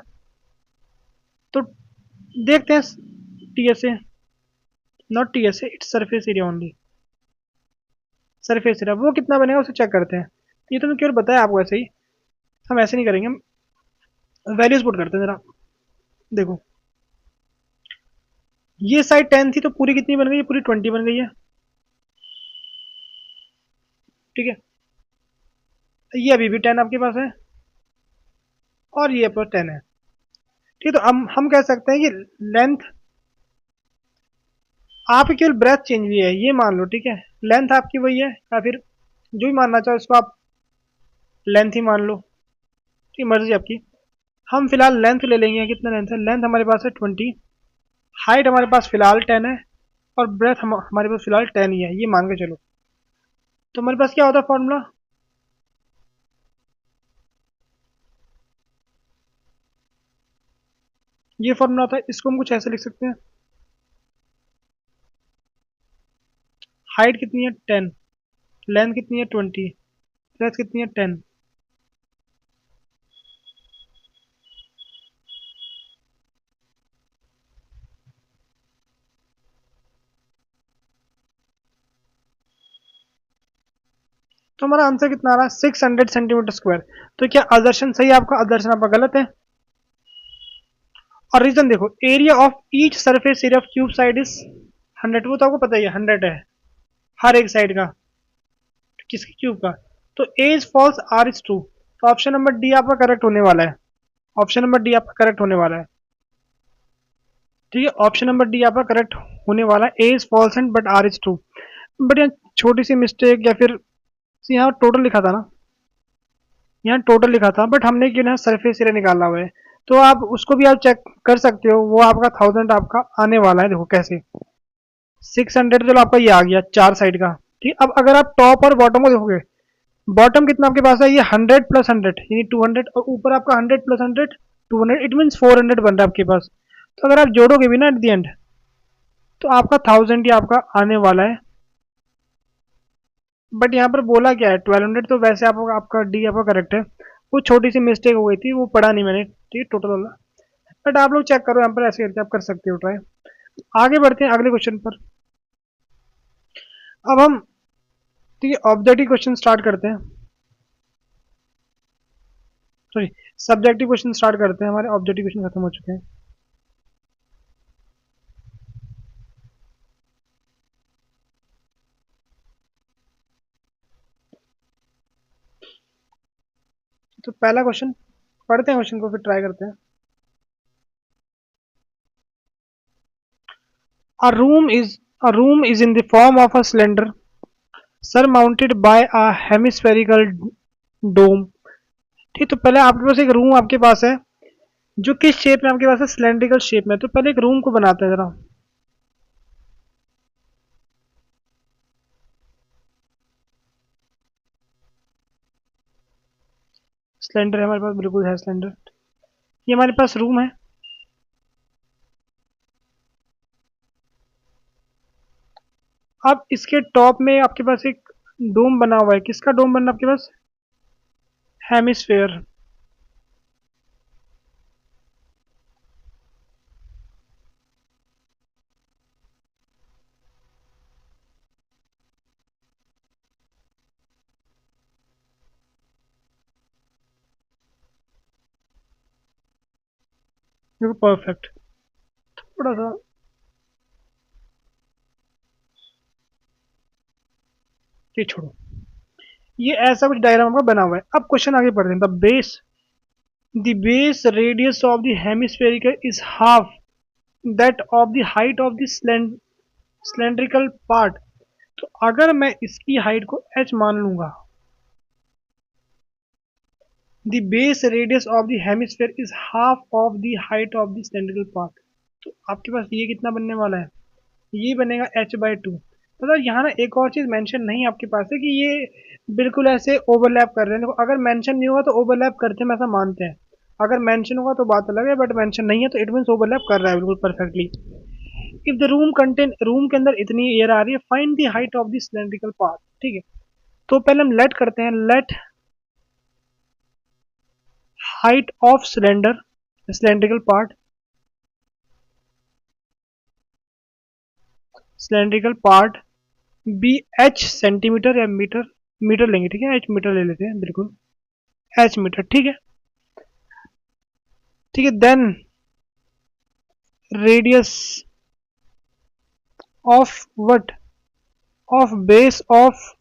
A: तो देखते हैं। T S A, not T S A, its surface area only. Surface area वो कितना बनेगा उसे चेक करते हैं। ये तो मैं केवल बताया आपको ऐसे ही, हम ऐसे नहीं करेंगे, हम वैल्यूज पुट करते हैं जरा। देखो, ये साइड 10 थी तो पूरी कितनी बन गई है, पूरी 20 बन गई है। ठीक है, ये अभी भी 10 आपके पास है, और ये पर 10 है। ठीक है, तो हम कह सकते हैं कि लेंथ आपकी केवल ब्रेथ चेंज हुई है, ये मान लो। ठीक है, लेंथ आपकी वही है, या फिर जो भी मानना चाहो इसको आप लेंथ ही मान लो, ठीक, मर्जी आपकी। हम फिलहाल लेंथ ले लेंगे। कितना लेंथ है, लेंथ हमारे पास है 20, हाइट हमारे पास फिलहाल 10 है, और ब्रेथ हमारे पास फिलहाल 10 ही है, ये मान के चलो। तो हमारे पास क्या होता है फॉर्मूला, ये फॉर्मूला होता है। इसको हम कुछ ऐसे लिख सकते हैं, हाइट कितनी है 10, लेंथ कितनी है 20, ब्रेथ कितनी है 10, तो हमारा आंसर कितना आ रहा है 600 सेंटीमीटर स्क्वायर। तो क्या असर्शन सही है आपका, असर्शन आपका गलत है। और रीजन देखो, area of each surface area of cube side is 100, वो तो आपको पता ही है 100 है हर एक साइड का, किसकी क्यूब का। तो A is false, R is true. तो ऑप्शन नंबर डी आपका करेक्ट होने वाला है, ऑप्शन नंबर डी आपका करेक्ट होने वाला है। ठीक है, ऑप्शन नंबर डी आपका करेक्ट होने वाला है, A is false and but R is true. But यहाँ छोटी सी मिस्टेक, या फिर यहाँ टोटल लिखा था ना, यहाँ टोटल लिखा था, बट हमने क्यों ना सरफेस एरिया निकाला हुआ है। तो आप उसको भी आप चेक कर सकते हो, वो आपका 1000 आपका आने वाला है। देखो कैसे, 600 चलो आपका ये आ गया चार साइड का। ठीक, अब अगर आप टॉप और बॉटम को देखोगे, बॉटम कितना आपके पास है, ये 100 प्लस 100 यानी 200, और ऊपर आपका 100 प्लस 100 200, इट मीन 400 बन रहा है आपके पास। तो अगर आप जोड़ोगे भी ना एट द एंड, तो आपका 1000 ही आपका आने वाला है। बट यहाँ पर बोला क्या है 1200, तो वैसे आपका डी आपका करेक्ट है। वो छोटी सी मिस्टेक हो गई थी, वो पढ़ा नहीं मैंने, ठीक है टोटल वाला। बट आप लोग चेक करो, यहाँ पर ऐसे करके आप कर सकते हो ट्राई। आगे बढ़ते हैं अगले क्वेश्चन पर। अब हम, ठीक है, ऑब्जेक्टिव क्वेश्चन स्टार्ट करते हैं, सॉरी सब्जेक्टिव क्वेश्चन स्टार्ट करते हैं। हमारे ऑब्जेक्टिव क्वेश्चन खत्म हो चुके हैं। तो पहला क्वेश्चन पढ़ते हैं, क्वेश्चन को फिर ट्राई करते हैं। A room is a room is in the form of a cylinder surmounted by a hemispherical dome। ठीक, तो पहले आपके पास एक रूम आपके पास है, जो किस शेप में आपके पास है, सिलेंड्रिकल शेप में। तो पहले एक रूम को बनाते हैं जरा। सिलेंडर है हमारे पास, बिल्कुल है सिलेंडर। ये हमारे पास रूम है। अब इसके टॉप में आपके पास एक डोम बना हुआ है। किसका डोम बना आपके पास, हेमिस्फेयर। देखो परफेक्ट, थोड़ा सा ये छोड़ो, ये ऐसा कुछ डायग्राम आपका बना हुआ है। अब क्वेश्चन आगे बढ़ते हैं। The base radius of the hemispherical is half that of the height of the cylindrical part. तो अगर मैं इसकी हाइट को h मान लूंगा, the base radius of the hemisphere is half of the height of the cylindrical part. तो आपके पास ये कितना बनने वाला है, ये बनेगा h/2। मतलब यहाँ ना एक और चीज मेंशन नहीं आपके पास है कि ये बिल्कुल ऐसे ओवरलैप कर रहे हैं। देखो अगर मेंशन नहीं होगा तो ओवरलैप करते हैं, हम ऐसा मानते हैं। अगर मेंशन होगा तो बात अलग है, बट मेंशन नहीं है तो इट मीन ओवरलैप कर रहा है बिल्कुल परफेक्टली। इफ द रूम के अंदर इतनी एयर आ रही है, find the height of the cylindrical part. ठीक है, तो पहले हम लेट करते हैं, let height of cylindrical part, be h centimetre या मीटर, मीटर लेंगे। ठीक है, h मीटर ले लेते हैं, बिल्कुल h मीटर। ठीक है, ठीक है, then radius of what, of base of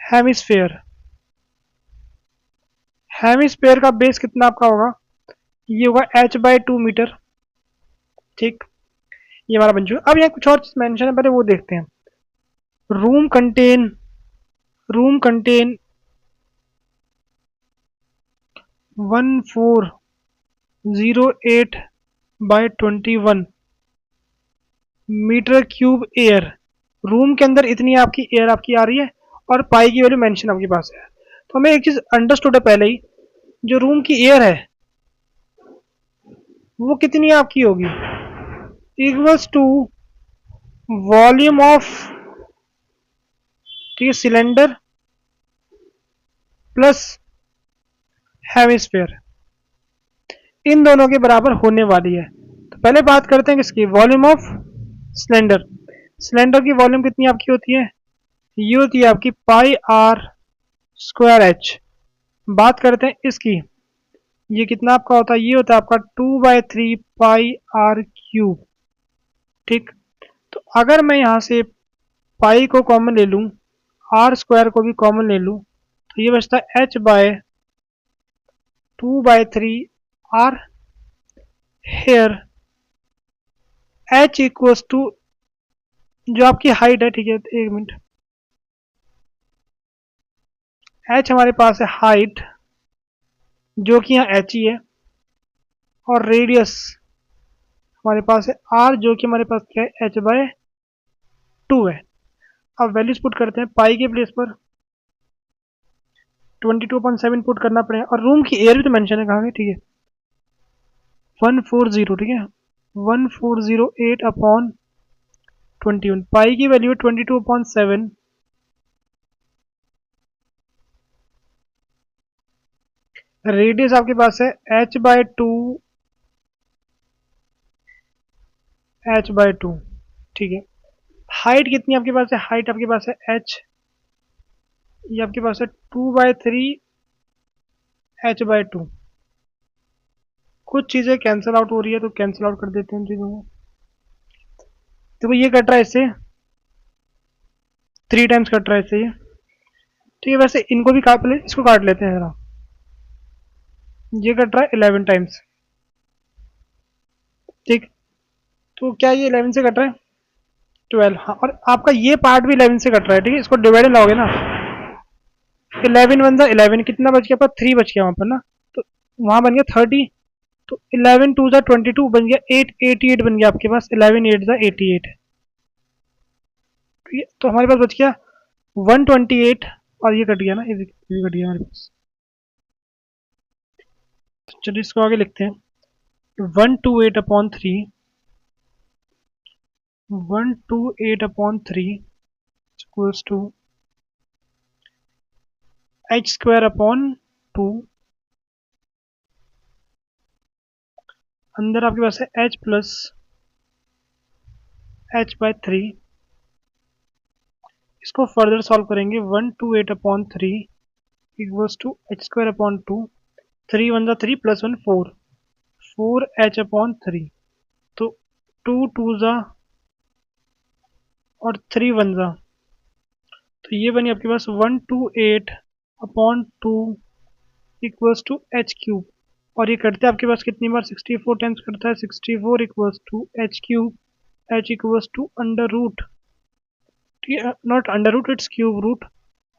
A: hemisphere. Hemisphere का बेस कितना आपका होगा, ये होगा h/2 मीटर। ठीक, ये हमारा बन चुका। अब यहाँ कुछ और चीज मेंशन है, पहले वो देखते हैं। Room contain 1408/21 metre cube air. Room के अंदर इतनी आपकी एयर आपकी आ रही है, और पाई की वैल्यू मेंशन आपके पास है। तो हमें एक चीज अंडरस्टूड है पहले ही, जो रूम की एयर है वो कितनी आपकी होगी, इक्वल्स टू वॉल्यूम ऑफ, ठीक है, सिलेंडर प्लस हेमिस्फेयर, इन दोनों के बराबर होने वाली है। तो पहले बात करते हैं किसकी, वॉल्यूम ऑफ सिलेंडर। सिलेंडर की वॉल्यूम कितनी आपकी होती है, ये होती है आपकी पाई r स्क्वायर एच। बात करते हैं इसकी, ये कितना आपका होता है, ये होता है आपका 2/3 पाई r क्यूब। ठीक, तो अगर मैं यहाँ से पाई को कॉमन ले लूँ, आर स्क्वायर को भी कॉमन ले लूँ, तो ये बचता है h/2/3 r। Here h equals to जो आपकी हाइट है, ठीक है, एक मिनट, h हमारे पास है हाइट जो कि यहाँ h ही है, और रेडियस हमारे पास है r जो कि हमारे पास क्या है, h/2 है। अब वैल्यूज पुट करते हैं, पाई के प्लेस पर 22.7 पुट करना पड़ेगा, और रूम की एयर भी तो मेंशन है कहाँ पे, ठीक है, 140, ठीक है, 1408/21। पाई की वैल्यू है 22.7, रेडियस आपके पास है h/2, ठीक है। हाइट कितनी आपके पास है, हाइट आपके पास है h, ये आपके पास है 2/3 h/2। कुछ चीज़ें कैंसिल आउट हो रही है तो कैंसिल आउट कर देते हैं इन चीज़ों को। देखो ये कट रहा है इससे 3 टाइम्स कट रहा है इससे ये, ठीक है। वैसे इनको भी काट, पहले इसको काट लेते हैं जरा, ये कट रहा है 11 टाइम्स, ठीक। तो क्या ये 11 से कट रहा है, 12, हाँ, और आपका ये पार्ट भी 11 से कट रहा है, ठीक है। इसको डिवाइड लाओगे ना, 11 × 1 = 11, कितना बच गया, पर 3 बच गया वहाँ पर ना, तो वहाँ बन गया 30, तो 11 × 2 = 22, बन गया 888 बन गया आपके पास, 11 × 8 = 88, ठीक है। तो हमारे पास बच गया 128, और ये कट गया ना, ये कट गया हमारे पास। तो चलिए इसको आगे लिखते हैं, 128/3, 128/3 इक्वल्स टू h²/2, अंदर आपके पास है h प्लस h/3। इसको फर्दर सॉल्व करेंगे, 128/3 इक्वल्स टू h²/2, 3 × 1 = 3 + 1 4, 4h/3, तो 2 2 और 3 1, तो ये बनी आपके पास 128/2 इक्वल्स टू h³। और ये करते हैं आपके पास कितनी बार, 64 टाइम्स करता है, 64 equals to h³, h equals to under root, not under root, it's cube root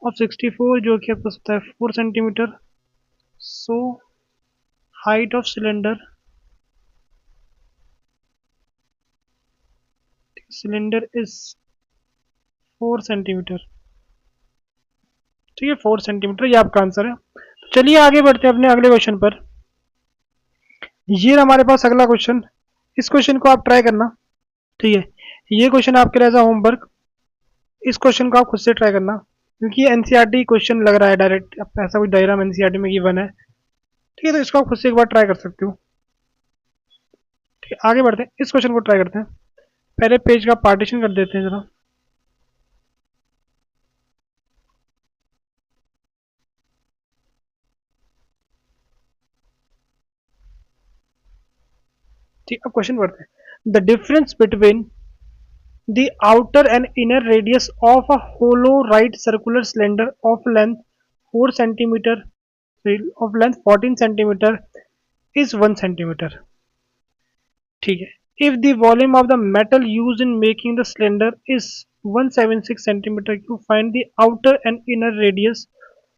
A: of 64, जो कि आपके पास होता है 4 centimetre. So height of cylinder is 4 centimetre, ठीक है, 4 सेंटीमीटर, ये आपका आंसर है। तो चलिए आगे बढ़ते हैं अपने अगले क्वेश्चन पर। ये हमारे पास अगला क्वेश्चन, इस क्वेश्चन को आप ट्राई करना, ठीक है। ये क्वेश्चन आपके रहेगा होमवर्क, इस क्वेश्चन को आप खुद से ट्राई करना, क्योंकि ये एनसीईआरटी क्वेश्चन लग रहा है डायरेक्ट, ऐसा कोई डायग्राम एनसीईआरटी में गिवन है, ठीक है। तो इसको आप खुद से एक बार ट्राई कर सकते हो, ठीक है। आगे बढ़ते हैं, इस क्वेश्चन को ट्राई करते हैं। पहले पेज का पार्टीशन कर देते हैं जरा, ठीक। अब क्वेश्चन पढ़ते हैं, the difference between the outer and inner radius of a hollow right circular cylinder of length 4 centimetre, of length 14 centimetre is 1 centimetre, ठीक है। If the volume of the metal used in making the cylinder is 176 centimeter cube, find the outer and inner radius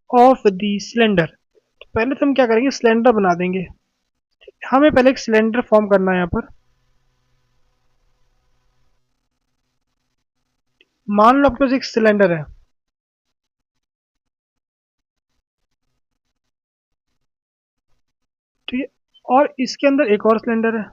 A: of the cylinder। तो पहले तो हम क्या करेंगे, cylinder बना देंगे। हमें पहले एक सिलेंडर फॉर्म करना है यहाँ पर। मान लो आपके पास एक सिलेंडर है, ठीक है, और इसके अंदर एक और सिलेंडर है,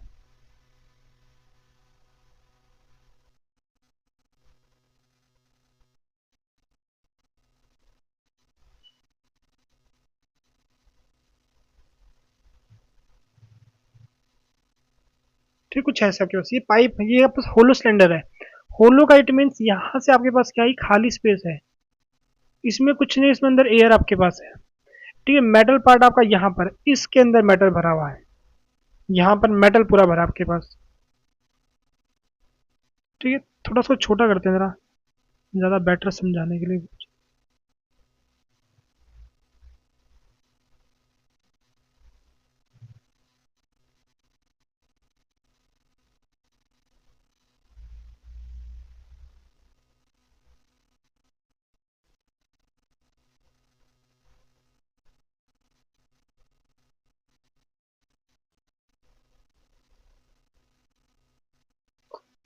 A: ठीक, कुछ ऐसा आपके पास ये पाइप, ये आपके पास होलो सिलेंडर है। होलो का इट मीन्स यहाँ से आपके पास क्या है, खाली स्पेस है, इसमें कुछ नहीं, इसमें अंदर एयर आपके पास है। ठीक है, मेटल पार्ट आपका यहाँ पर, इसके अंदर मेटल भरा हुआ है, यहाँ पर मेटल पूरा भरा आपके पास। ठीक है, थोड़ा सा छोटा करते हैं जरा, ज़्यादा बेटर समझाने के लिए।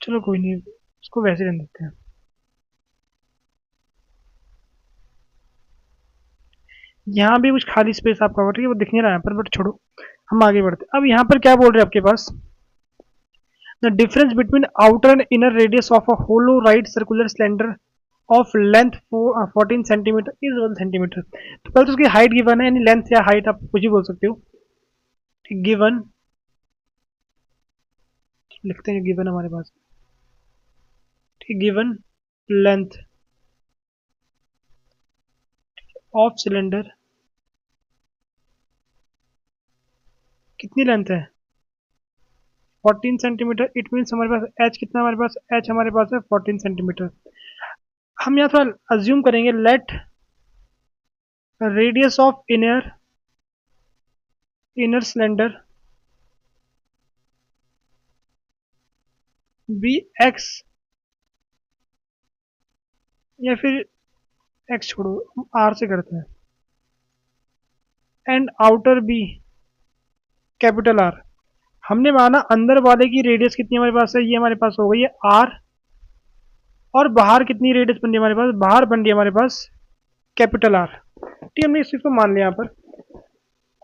A: चलो कोई नहीं, इसको वैसे रहने देते हैं। यहाँ भी कुछ खाली स्पेस आपका होगा, ठीक है, वो दिख नहीं रहा है यहाँ पर, बट छोड़ो, हम आगे बढ़ते हैं। अब यहाँ पर क्या बोल रहे हैं आपके पास, the difference between outer and inner radius of a hollow right circular cylinder of length 14 centimetre is 1 centimeter. तो पहले तो उसकी हाइट गिवन है, यानी लेंथ या हाइट आप कुछ भी बोल सकते हो। गिवन लिखते हैं, गिवन हमारे पास, ठीक, गिवन लेंथ ऑफ सिलेंडर, कितनी लेंथ है, 14 सेंटीमीटर। इट मीन्स हमारे पास एच कितना, हमारे पास एच हमारे पास है 14 सेंटीमीटर। हम यहाँ थोड़ा अज्यूम करेंगे, let radius of inner cylinder be X, या फिर एक्स छोड़ो, हम आर से करते हैं, and outer be capital R. हमने माना अंदर वाले की रेडियस कितनी हमारे पास है, ये हमारे पास हो गई है आर, और बाहर कितनी रेडियस बन रही है हमारे पास, बाहर बन रही है हमारे पास कैपिटल आर। ठीक है, हमने इस चीज को मान लिया यहाँ पर।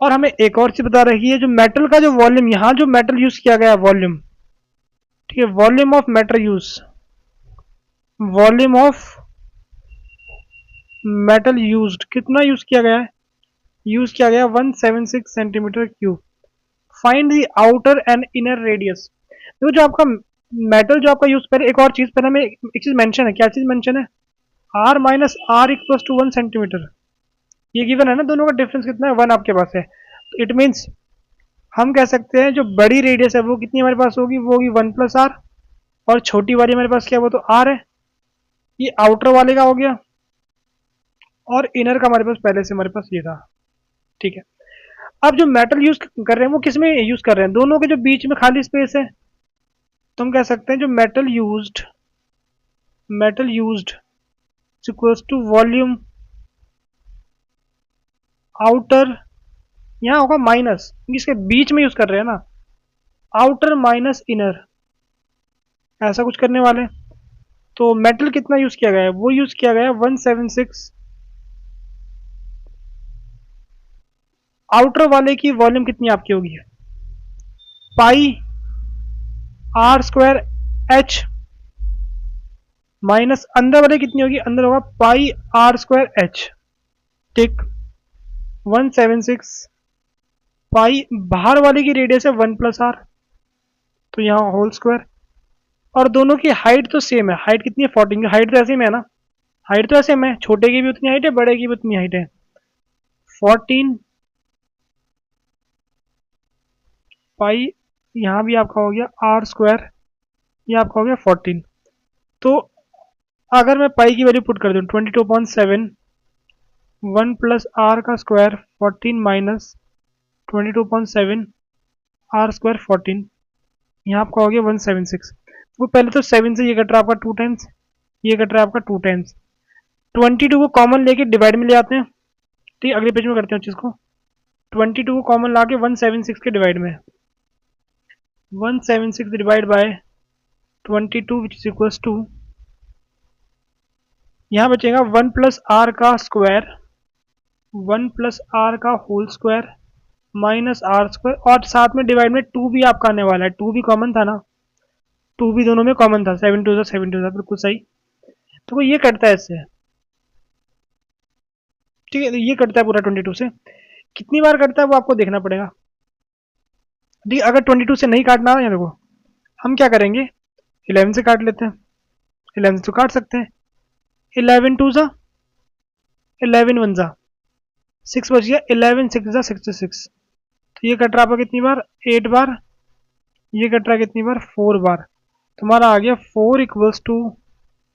A: और हमें एक और चीज बता रही है, जो मेटल का जो वॉल्यूम, यहाँ जो मेटल यूज किया गया है वॉल्यूम, ठीक है, volume of metal use, volume of metal used कितना यूज किया गया है, यूज किया गया 176 centimetre cube. Find the outer and inner radius. तो जो आपका मेटल जो आपका यूज कर, एक और चीज पहले हमें एक चीज मेंशन है, क्या चीज मेंशन है, R minus R equal to 1 centimetre. ये गिवन है ना, दोनों का डिफरेंस कितना है, 1 आपके पास है। तो इट मीन्स हम कह सकते हैं जो बड़ी रेडियस है वो कितनी हमारे पास होगी, वो होगी 1 प्लस आर, और छोटी वाली हमारे पास क्या है, वो तो आर है। ये आउटर वाले का हो गया, और इनर का हमारे पास पहले से हमारे पास ये था। ठीक है, अब जो मेटल यूज कर रहे हैं वो किस में यूज कर रहे हैं, दोनों के जो बीच में खाली स्पेस है, तो हम कह सकते हैं जो metal used equals to volume outer, यहाँ होगा माइनस, इसके बीच में यूज कर रहे हैं ना, आउटर माइनस इनर, ऐसा कुछ करने वाले हैं। तो मेटल कितना यूज किया गया है, वो यूज किया गया है 176। आउटर वाले की वॉल्यूम कितनी आपकी होगी, पाई आर स्क्वायर एच, माइनस अंदर वाले कितनी होगी, अंदर होगा पाई आर स्क्वायर एच। ठीक, 176 पाई, बाहर वाले की रेडियस है 1 प्लस आर, तो यहाँ होल स्क्वायर। और दोनों की हाइट तो सेम है, हाइट कितनी है 14, हाइट तो ऐसे में है ना, हाइट तो ऐसे में, छोटे की भी उतनी हाइट है, बड़े की भी उतनी हाइट है, 14 पाई, यहाँ भी आपका हो गया आर स्क्वायर, ये आपका हो गया 14। तो अगर मैं पाई की वैल्यू पुट कर दूँ 22.7, 1 प्लस आर का स्क्वायर 14 माइनस 22.7 आर स्क्वायर 14, यहाँ आपका हो गया 176। वो पहले तो 7 से ये कट रहा है आपका 2 टाइम्स, ये कट रहा है आपका 2 टाइम्स, 22 को कॉमन लेके डिवाइड में ले आते हैं। ठीक, अगले पेज में करते हैं चीज़ को, 22 को कॉमन ला के 176 के डिवाइड में, 176 divide by 22 which is equals to, यहाँ बचेगा 1 प्लस आर का स्क्वायर, 1 प्लस आर का whole square minus R square, और साथ में डिवाइड में 2 भी आपका आने वाला है, 2 भी कॉमन था ना, 2 भी दोनों में कॉमन था, 7 2 7 2 बिल्कुल सही। तो ये कटता है इससे, ठीक है, ये कटता है पूरा 22 से। कितनी बार कटता है वो आपको देखना पड़ेगा। ठीक, अगर 22 से नहीं काटना है, देखो हम क्या करेंगे, 11 से काट लेते हैं, 11 से तो काट सकते हैं, 11 2 सा 11 वन जा 6 बच गया, 11 6 जा 66। तो ये कट रहा आपका कितनी बार, 8 बार। ये कट रहा कितनी बार, 4 बार। तुम्हारा आ गया 4 equals to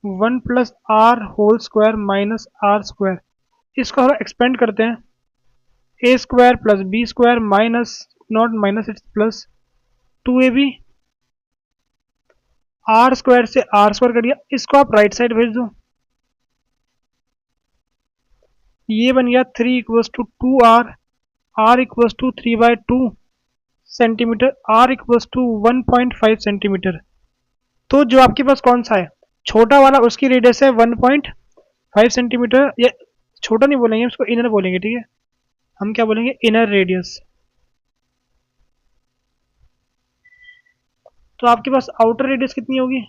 A: 1 plus R whole square minus R square. इसको थोड़ा एक्सपेंड करते हैं, A square plus B square minus, not minus, it's plus 2ab। R square से आर स्क्वायर कर दिया, इसको आप राइट साइड भेज दो। ये बन गया 3 equals to 2r, r equals to 3/2 centimetre, r equals to 1.5 centimetre. तो जो आपके पास कौन सा है, छोटा वाला, उसकी रेडियस है 1.5 सेंटीमीटर। या छोटा नहीं बोलेंगे, उसको इनर बोलेंगे, ठीक है। हम क्या बोलेंगे, इनर रेडियस। तो आपके पास आउटर रेडियस कितनी होगी,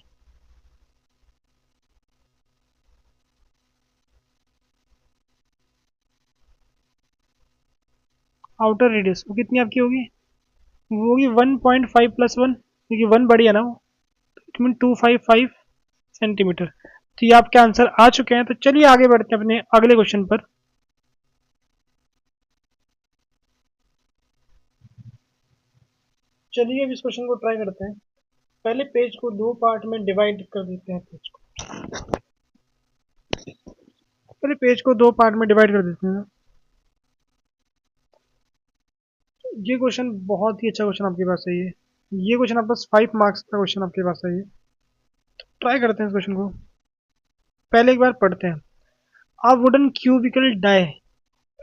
A: आउटर रेडियस वो कितनी आपकी होगी, वो होगी 1.5 प्लस 1, क्योंकि 1 बड़ी है ना वो, इट मीन 255 सेंटीमीटर। तो ये आपके आंसर आ चुके हैं। तो चलिए आगे बढ़ते हैं अपने अगले क्वेश्चन पर। चलिए अब इस क्वेश्चन को ट्राई करते हैं। पहले पेज को दो पार्ट में डिवाइड कर देते हैं। पेज को पहले पेज को दो पार्ट में डिवाइड कर देते हैं। ये क्वेश्चन बहुत ही अच्छा क्वेश्चन आपके पास है। ये क्वेश्चन आपके पास 5 मार्क्स का क्वेश्चन आपके पास है। तो ट्राई करते हैं इस क्वेश्चन को। पहले एक बार पढ़ते हैं। आ वुडन क्यूबिकल डाई,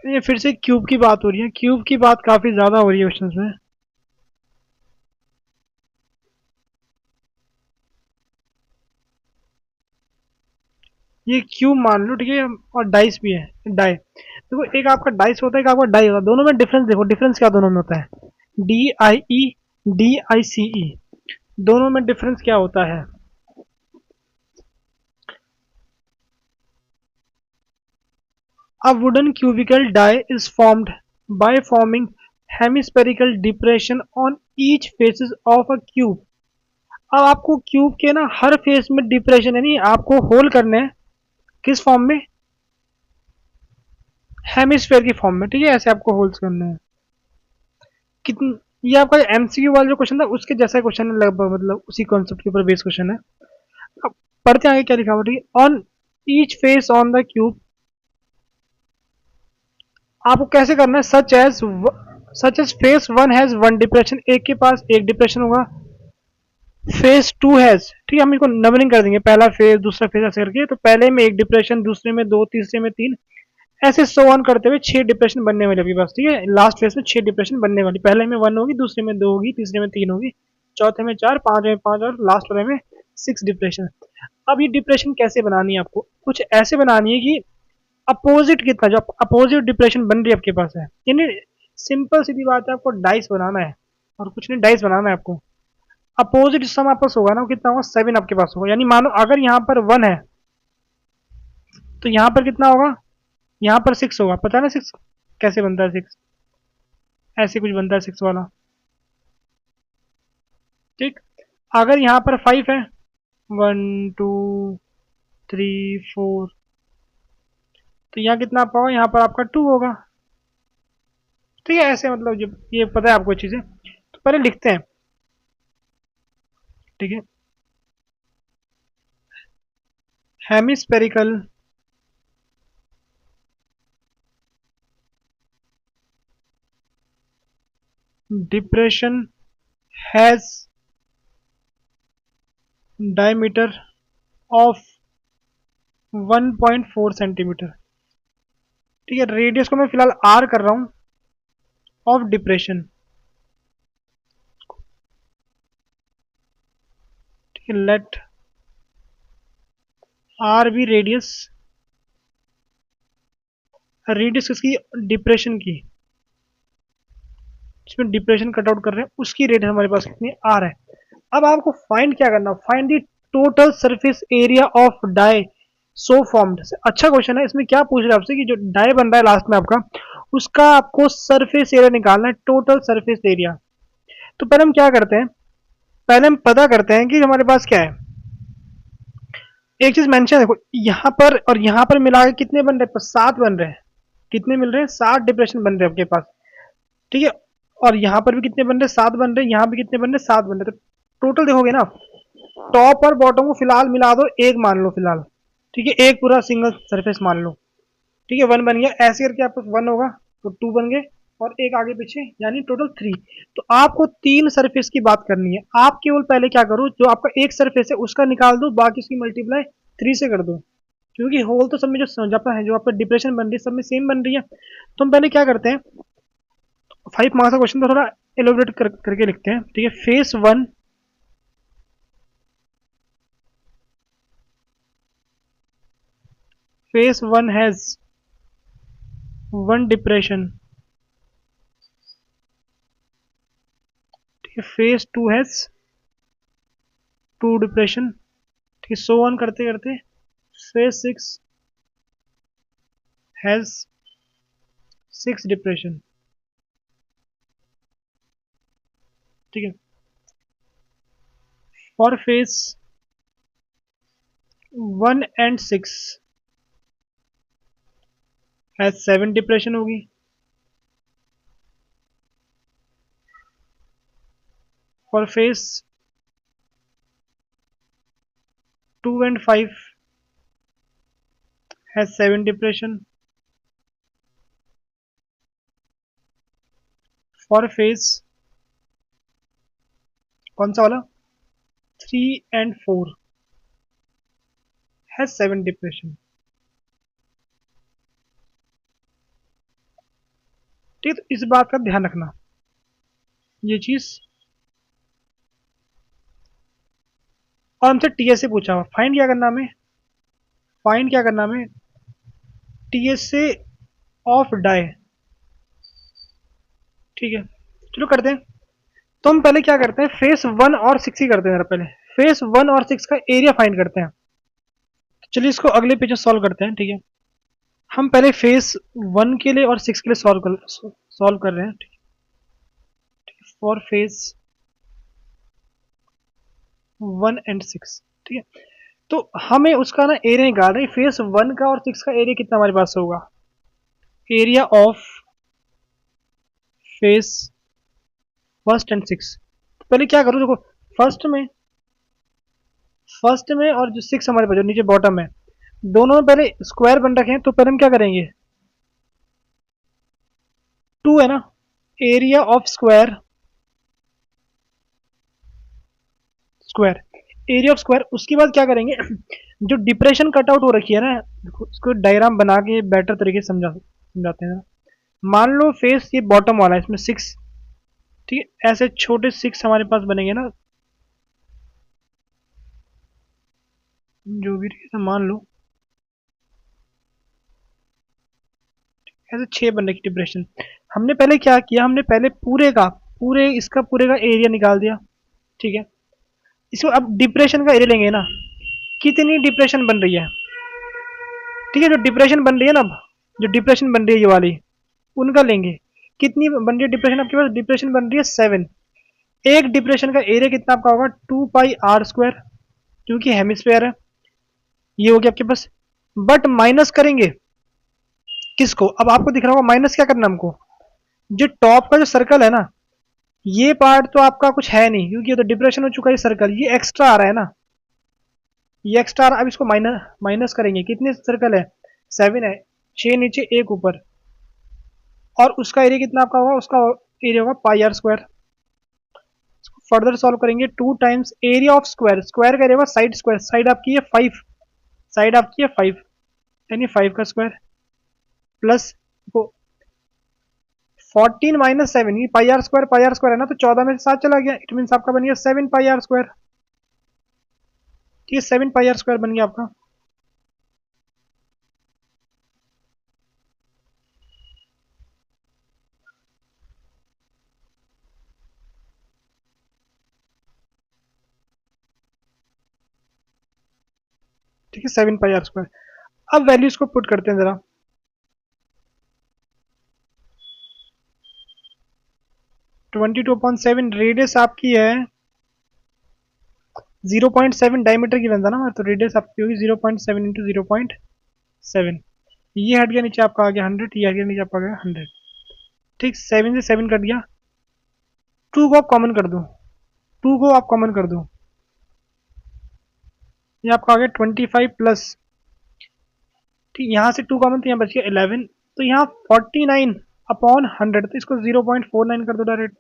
A: ये फिर से क्यूब की बात हो रही है। क्यूब की बात काफी ज्यादा हो रही है क्वेश्चन में। ये क्यूब मान लो, ठीक है, और डाइस भी है, डाई। देखो एक आपका डाइस होता है, एक आपका डाई होता है। दोनों में डिफरेंस देखो, डिफरेंस क्या दोनों में होता है, DIE DICE, दोनों में डिफरेंस क्या होता है। A wooden cubical die is formed by forming hemispherical depression on each faces of a cube। अब आपको क्यूब के ना हर फेस में डिप्रेशन, यानी आपको होल करने हैं, किस फॉर्म में, हेमिस्फेयर की फॉर्म में, ठीक है। ऐसे आपको होल्स करने हैं। कितनी, ये आपका MCQ वाला जो क्वेश्चन था उसके जैसा क्वेश्चन है लगभग, मतलब उसी कॉन्सेप्ट के ऊपर बेस्ड क्वेश्चन है। अब पढ़ते आगे क्या लिखा हुआ, ठीक है। On each face on the cube, आपको कैसे करना है, such each face one has one depression, एक के पास एक डिप्रेशन होगा। फेस टू हैज, ठीक है, हम इसको नंबरिंग कर देंगे, पहला फेस दूसरा फेस ऐसे करके। तो पहले में एक डिप्रेशन, दूसरे में दो, तीसरे में तीन, ऐसे सो ऑन करते हुए 6 डिप्रेशन बनने वाले आपके पास, ठीक है। लास्ट फेस में 6 डिप्रेशन बनने वाली, पहले में 1 होगी, दूसरे में 2 होगी, तीसरे में 3 होगी, चौथे में 4, पांचवें में 5 और लास्ट वाले में 6 डिप्रेशन। अब ये डिप्रेशन कैसे बनानी है, आपको कुछ ऐसे बनानी है कि अपोजिट कितना, जो अपोजिट डिप्रेशन बन रही है आपके पास है, यानी सिंपल सीधी बात है, आपको डाइस बनाना है और कुछ नहीं, डाइस बनाना है आपको। अपोजिट सम आपके पास होगा ना, वो कितना होगा, 7 आपके पास होगा। यानी मानो अगर यहाँ पर 1 है तो यहाँ पर कितना होगा, यहाँ पर 6 होगा। पता है ना 6 कैसे बनता है, 6 ऐसे कुछ बनता है 6 वाला, ठीक। अगर यहाँ पर 5 है, 1 2 3 4, तो यहाँ कितना आपका होगा, यहाँ पर आपका 2 होगा, ठीक है। ऐसे मतलब जब ये पता है आपको चीजें, तो पहले लिखते हैं, ठीक है। Hemispherical depression has diameter of 1.4 centimetre, ठीक है। रेडियस को मैं फिलहाल R कर रहा हूं, ऑफ डिप्रेशन, ठीक है। लेट R भी रेडियस, रेडियस किसकी, डिप्रेशन की, इसमें डिप्रेशन कट आउट कर रहे हैं, उसकी रेडियस हमारे पास कितनी, R है। अब आपको फाइंड क्या करना, find the total surface area of die so formed. अच्छा क्वेश्चन है। इसमें क्या पूछ रहे हैं आपसे कि जो डाई बन रहा है लास्ट में आपका, उसका आपको सरफेस एरिया निकालना है, टोटल सरफेस एरिया। तो पहले हम क्या करते हैं, पहले हम पता करते हैं कि हमारे पास क्या है, एक चीज मेंशन देखो, यहाँ पर और यहाँ पर मिला के कितने बन रहे हैं? 7 बन रहे हैं। कितने मिल रहे हैं? 7 डिप्रेशन बन रहे हैं आपके पास। ठीक है, और यहाँ पर भी कितने बन रहे हैं? 7 बन रहे हैं। यहाँ भी कितने बन रहे हैं? 7 बन रहे हैं। तो टोटल देखोगे ना, टॉप और बॉटम को फिलहाल मिला दो, एक मान लो फिलहाल। ठीक है, एक पूरा सिंगल सरफेस मान लो। ठीक है, 1 बन गया। ऐसे करके आपको 1 होगा तो 2 बन गए, और एक आगे पीछे, यानी टोटल 3। तो आपको 3 सरफेस की बात करनी है। आप केवल पहले क्या करो, जो आपका एक सरफेस है उसका निकाल दो, बाकी उसकी मल्टीप्लाई 3 से कर दो। क्योंकि होल तो सब में जो आपका है, जो आपका डिप्रेशन बन रही है, सब में सेम बन रही है। तो हम पहले क्या करते हैं, 5 मार्क्स का क्वेश्चन तो थोड़ा एलोबरेट करके लिखते हैं। ठीक है, फेस 1 हैज 1 डिप्रेशन। ठीक है, फेस 2 हैज 2 डिप्रेशन। ठीक है, सो ऑन करते करते फेस 6 हैज 6 डिप्रेशन। ठीक है, for face 1 and 6 has 7 depression होगी। For face 2 and 5 has 7 depression. For face कौन सा वाला, 3 एंड 4 हैज 7 डिप्रेशन। ठीक है, तो इस बात का ध्यान रखना, ये चीज। और हमसे टीएस से पूछा हुआ, फाइंड क्या करना हमें, फाइंड क्या करना हमें, टीएस से ऑफ डाई। ठीक है, चलो करते हैं। तो हम पहले क्या करते हैं, फेस 1 और 6 ही करते हैं जरा पहले। फेस 1 और 6 का एरिया फाइंड करते हैं। तो चलिए इसको अगले पेज में सॉल्व करते हैं। ठीक है, हम पहले फेस 1 के लिए और 6 के लिए सॉल्व कर रहे हैं। ठीक है, फॉर फेस 1 एंड 6। ठीक है, तो हमें उसका ना एरिया निकाल रहे हैं। फेस 1 का और 6 का एरिया कितना हमारे पास होगा, area of face first and 6। पहले क्या करूँ, देखो, फर्स्ट में फर्स्ट में और जो 6 हमारे पास जो नीचे बॉटम है, दोनों में पहले स्क्वायर बन रखे हैं। तो पहले हम क्या करेंगे, 2 है ना, area of square, square, area of square. उसके बाद क्या करेंगे, जो डिप्रेशन कटआउट हो रखी है ना, उसको डायग्राम बना के बेटर तरीके से समझाते हैं। मान लो फेस ये बॉटम वाला है, इसमें 6। ठीक है, ऐसे छोटे 6 हमारे पास बनेंगे ना, जो भी मान लो ऐसे 6 बनने की डिप्रेशन। हमने पहले क्या किया, हमने पहले पूरे का एरिया निकाल दिया। ठीक है, इसको अब डिप्रेशन का एरिया लेंगे ना, कितनी डिप्रेशन बन रही है। ठीक है, जो डिप्रेशन बन रही है ना, जो डिप्रेशन बन रही है ये वाली, उनका लेंगे। कितनी बन रही है डिप्रेशन आपके पास, डिप्रेशन बन रही है 7। एक डिप्रेशन का एरिया कितना आपका होगा, 2 पाई r स्क्वायर, क्योंकि हेमिस्फेयर है। ये हो गया आपके पास। बट माइनस करेंगे किसको, अब आपको दिख रहा होगा माइनस क्या करना हमको, जो टॉप का जो सर्कल है ना, ये पार्ट तो आपका कुछ है नहीं, क्योंकि ये तो डिप्रेशन हो चुका है। सर्कल ये एक्स्ट्रा आ रहा है ना, ये एक्स्ट्रा आ रहा है। अब इसको माइनस माइनस करेंगे, कितने सर्कल है, 7 है, 6 नीचे 1 ऊपर, और उसका एरिया कितना आपका होगा, उसका एरिया होगा पाई r स्क्वायर। फर्दर सॉल्व करेंगे, 2 times area of square, square का एरिया होगा साइड स्क्वायर, साइड आपकी है 5, साइड आपकी है 5, यानी 5 का स्क्वायर, प्लस 14 - 7, ये पाई आर स्क्वायर है ना, तो 14 में से 7 चला गया, इट मीन आपका बन गया 7 पाई r स्क्वायर। ठीक है, 7 पाई r स्क्वायर बन गया आपका। ठीक है, 7 पाई r स्क्वायर। अब वैल्यूज को पुट करते हैं जरा। 22/7 रेडियस आपकी है 0.7 डायमीटर की लेंथ है ना, तो रेडियस आपकी होगी 0.7 इंटू 0.7। ये हट गया नीचे आपका आ गया 100, ये हट गया नीचे आपका आ गया 100। ठीक, 7 से 7 कट गया, 2 को आप कॉमन कर दो, 2 को आप कॉमन कर दो, ये आपका आ गया 25 प्लस, ठीक, यहाँ से 2 कॉमन तो यहाँ बच गया 11, तो यहाँ 49 अपॉन 100, तो इसको 0.49 कर दो डायरेक्ट।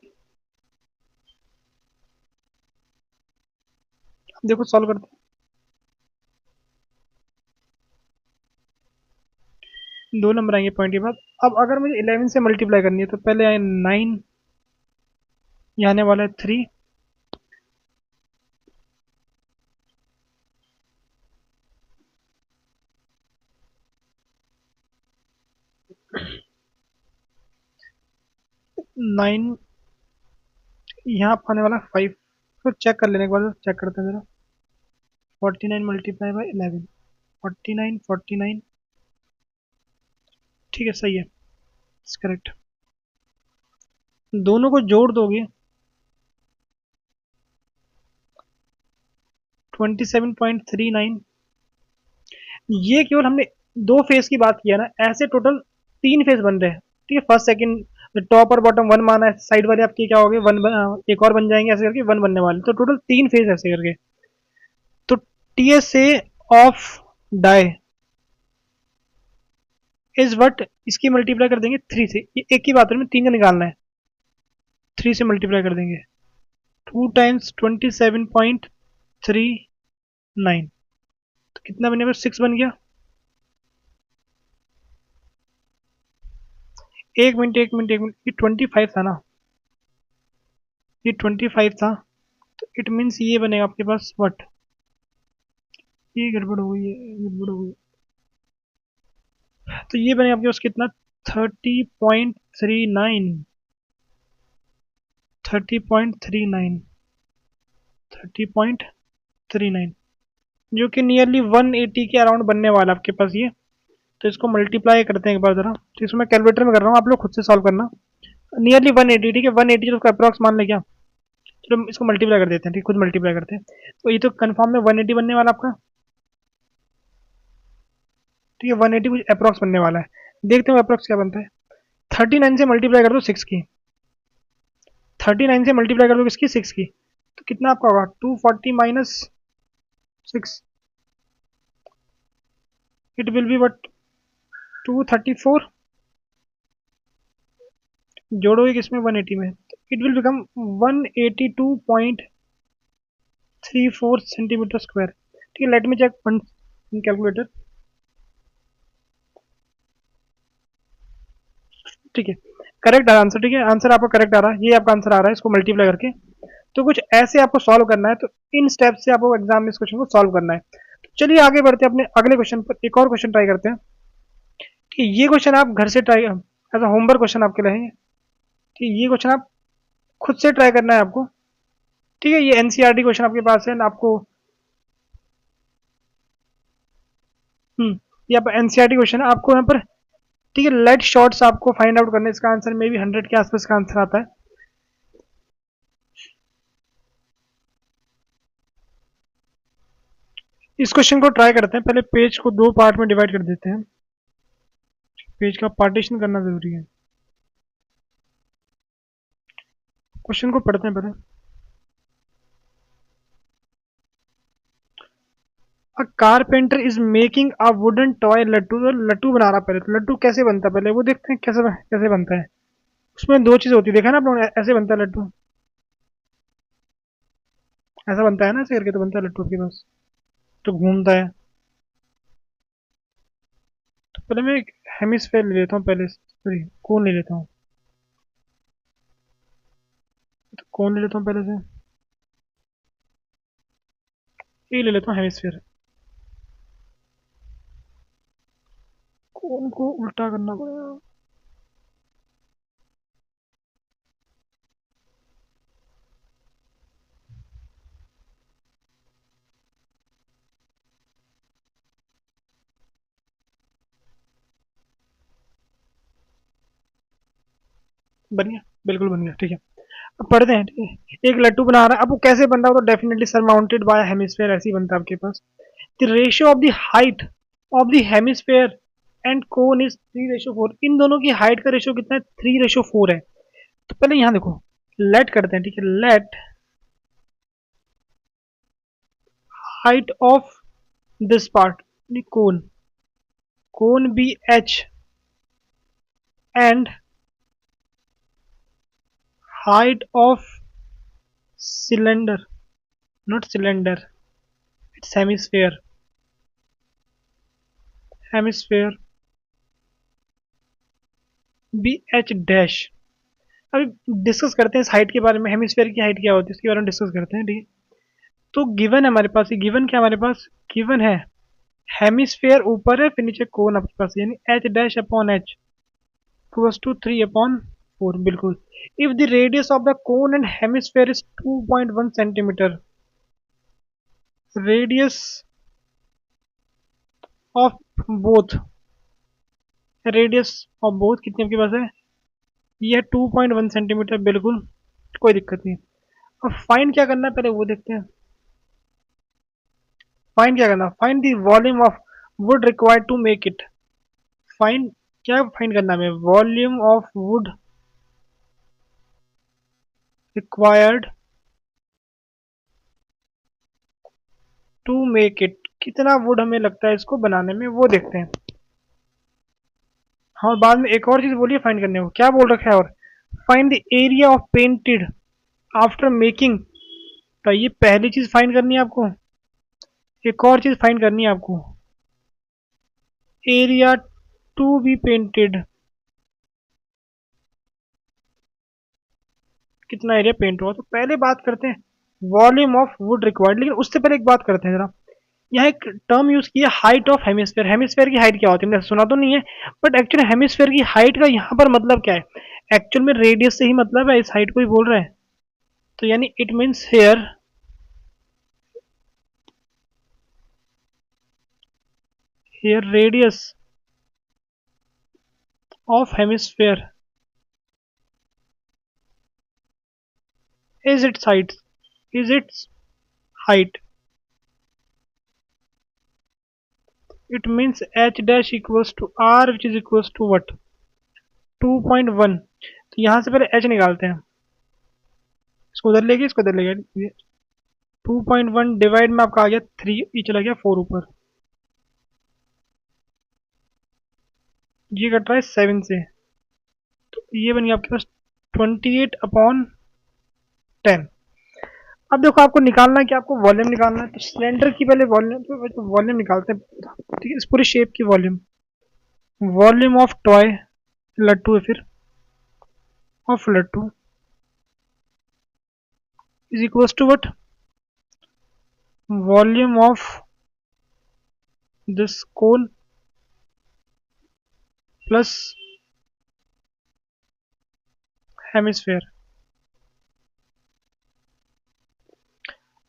A: देखो सॉल्व करते हैं, 2 नंबर आएंगे पॉइंट के बाद। अब अगर मुझे 11 से मल्टीप्लाई करनी है तो पहले आए 9, यहाँ आने वाला है 3, नाइन, यहाँ पर आने वाला 5। फिर चेक कर लेने के बाद चेक करते हैं जरा, 49 मल्टीप्लाई बाई 11, 49 49, ठीक है सही है, करेक्ट। दोनों को जोड़ दोगे 27.39, ये केवल हमने 2 फेज की बात किया ना, ऐसे टोटल 3 फेज बन रहे हैं, ठीक है, फर्स्ट सेकंड टॉप और बॉटम 1 माना है, साइड वाले आपके क्या हो गए 1, एक और बन जाएंगे ऐसे करके 1 बनने वाले, तो टोटल 3 फेज ऐसे करके। तो TSA of die is what, इसकी मल्टीप्लाई कर देंगे 3 से, ये एक ही बात है, 3 का निकालना है, 3 से मल्टीप्लाई कर देंगे, 2 टाइम्स 27.39, तो कितना बनेगा 6 बन गया। एक मिनट एक मिनट एक मिनट, ये 25 था ना, ये 25 था, तो इट मीन्स ये बनेगा आपके पास वट, ये गड़बड़ हो गई है, गड़बड़ हो गई, तो ये बनेगा आपके पास कितना 30.39, 30.39, 30.39, जो कि नियरली 180 के अराउंड बनने वाला है आपके पास ये। तो इसको मल्टीप्लाई करते हैं एक बार जरा, तो इसको मैं कैलकुलेटर में कर रहा हूँ, आप लोग खुद से सॉल्व करना। नियरली 180, ठीक है, 180 जो उसका अप्रॉक्स मान ले क्या, चलो इसको मल्टीप्लाई कर देते हैं, ठीक, खुद मल्टीप्लाई करते हैं, तो ये तो कंफर्म में 180 बनने वाला आपका, ठीक है, 180 कुछ अप्रॉक्स बनने वाला है, देखते हैं अप्रॉक्स क्या बनता है। 39 से मल्टीप्लाई कर दो 6 की, 39 से मल्टीप्लाई कर दो किसकी 6 की, तो कितना आपका होगा 240 minus 6, it will be what 234, जोड़ोगे किसमें 180 में, it will become 182.34 centimetre square, ठीक है, let me check one calculator, ठीक है, करेक्ट आ रहा आंसर, ठीक है, आंसर आपका करेक्ट आ रहा है, ये आपका आंसर आ रहा है, इसको मल्टीप्लाई करके। तो कुछ ऐसे आपको सॉल्व करना है, तो इन स्टेप से आपको एग्जाम में इस क्वेश्चन को सॉल्व करना है। तो चलिए आगे बढ़ते हैं अपने अगले क्वेश्चन पर, एक और क्वेश्चन ट्राई करते हैं, कि ये क्वेश्चन आप घर से try as a homework question आपके लिए है, ठीक, ये क्वेश्चन आप खुद से ट्राई करना है आपको, ठीक है, ये एनसीईआरटी क्वेश्चन आपके पास है ना आपको, ये आप एनसीईआरटी क्वेश्चन है आपको यहाँ पर, ठीक है, लेट शॉर्ट्स आपको फाइंड आउट करना है, इसका आंसर मे बी 100 के आसपास का आंसर आता है। इस क्वेश्चन को ट्राई करते हैं, पहले पेज को 2 पार्ट में डिवाइड कर देते हैं, पेज का पार्टीशन करना जरूरी है। क्वेश्चन को पढ़ते हैं पहले। अ carpenter is making a wooden toy लट्टू, तो लट्टू बना रहा है पहले, तो लट्टू कैसे बनता है पहले वो देखते हैं, कैसे कैसे बनता है। उसमें 2 चीज होती है, देखा ना आप लोगों ने, ऐसे बनता है लट्टू, ऐसा बनता है ना, ऐसे करके तो बनता है लट्टू आपके पास, तो घूमता है। तो पहले मैं एक हेमिस्फेयर ले लेता हूँ पहले, सॉरी कोन ले लेता हूँ, तो कोन ले लेता हूँ पहले से, ये ले लेता हूँ हेमिस्फेयर, कोन को उल्टा करना पड़ेगा, बन गया, बिल्कुल बन गया, ठीक है। अब पढ़ते हैं, ठीक है। एक लट्टू बना रहा है, अब वो कैसे बन रहा है, तो डेफिनेटली सरमाउंटेड बाय हेमिस्फेयर, ऐसे ही बनता है आपके पास। The ratio of the height of the hemisphere and cone is 3:4। इन दोनों की हाइट का रेशियो कितना है, 3:4 है। तो पहले यहाँ देखो, लेट करते हैं, ठीक है। Let height of this part, cone, cone be h and height of cylinder, not cylinder, it's hemisphere, hemisphere be h dash. अभी डिस्कस करते हैं इस हाइट के बारे में, हेमिस्फेयर की हाइट क्या होती है इसके बारे में डिस्कस करते हैं, ठीक है। तो गिवन है हमारे पास, ये गिवन क्या हमारे पास, गिवन है हेमिस्फेयर ऊपर है, फिर नीचे कोन आपके पास, यानी h dash upon h equals to 3/4, बिल्कुल। If the radius of the cone and hemisphere is 2.1 centimetre, radius of both, radius of both कितनी आपके पास है, ये है 2.1 सेंटीमीटर, बिल्कुल कोई दिक्कत नहीं। अब फाइंड क्या करना है पहले वो देखते हैं। फाइंड क्या करना, find the volume of wood required to make it. Find, क्या फाइंड करना है, volume of wood required to make it, कितना वुड हमें लगता है इसको बनाने में, वो देखते हैं। हाँ, बाद में एक और चीज बोलिए फाइंड करने को, क्या बोल रखा है, और find the area of painted after making. तो ये पहली चीज फाइंड करनी है आपको, एक और चीज फाइंड करनी है आपको, एरिया टू बी पेंटेड, कितना एरिया पेंट हुआ। तो पहले बात करते हैं वॉल्यूम ऑफ वुड रिक्वायर्ड, लेकिन उससे पहले एक बात करते हैं जरा। यहाँ एक टर्म यूज किया, हाइट ऑफ हेमिस्फेयर। हेमिस्फेयर की हाइट क्या होती है, मैंने सुना तो नहीं है, बट एक्चुअली हेमिस्फेयर की हाइट का यहाँ पर मतलब क्या है, एक्चुअल में रेडियस से ही मतलब है, इस हाइट को ही बोल रहे हैं। तो यानी it means here radius of hemisphere is its height, is its height, it means h dash equals to r which is equals to what, 2.1। तो यहाँ से पहले h निकालते हैं, इसको उधर लेके इसको उधर लेके, 2.1 डिवाइड में आपका आ गया 3, ये चला गया 4 ऊपर, ये कट रहा है 7 से, तो ये बन गया आपके पास 28/10। अब देखो आपको निकालना है कि आपको वॉल्यूम निकालना है, तो सिलेंडर की पहले वॉल्यूम, तो वॉल्यूम निकालते हैं, ठीक है, इस पूरी शेप की वॉल्यूम, वॉल्यूम ऑफ टॉय, लट्टू है फिर, ऑफ लट्टू is equals to what, volume of this cone plus hemisphere,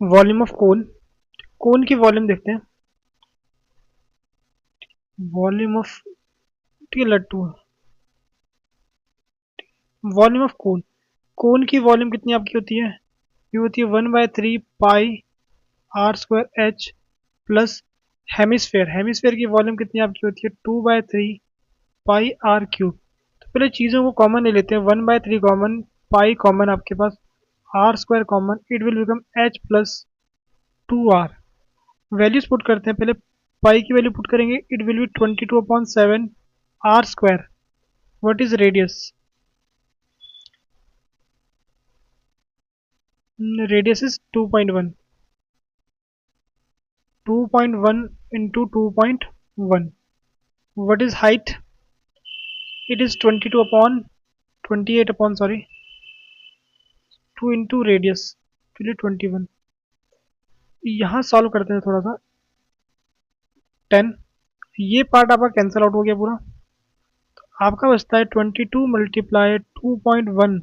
A: volume of cone, cone की वॉल्यूम देखते हैं, वॉल्यूम ऑफ, ठीक है, लट्टू, वॉल्यूम ऑफ कोन, कोन की वॉल्यूम कितनी आपकी होती है, ये होती है 1/3 पाई r² h plus hemisphere, hemisphere की वॉल्यूम कितनी आपकी होती है 2/3 पाई r³। तो पहले चीज़ों को कॉमन ले लेते हैं, 1/3 कॉमन, पाई कॉमन आपके पास, r² common, it will become h plus 2r। Values put करते हैं, पहले पाई की वैल्यू पुट करेंगे, it will B 22/7 r²। What is radius, radius is 2.1, 2.1 into 2.1। What is height? It is 28 upon, sorry, 2 into radius, चलिए 21। यहाँ solve करते हैं थोड़ा सा, 10, ये पार्ट आपका कैंसिल आउट हो गया पूरा, तो आपका बचता है 22 मल्टीप्लाई 2.1,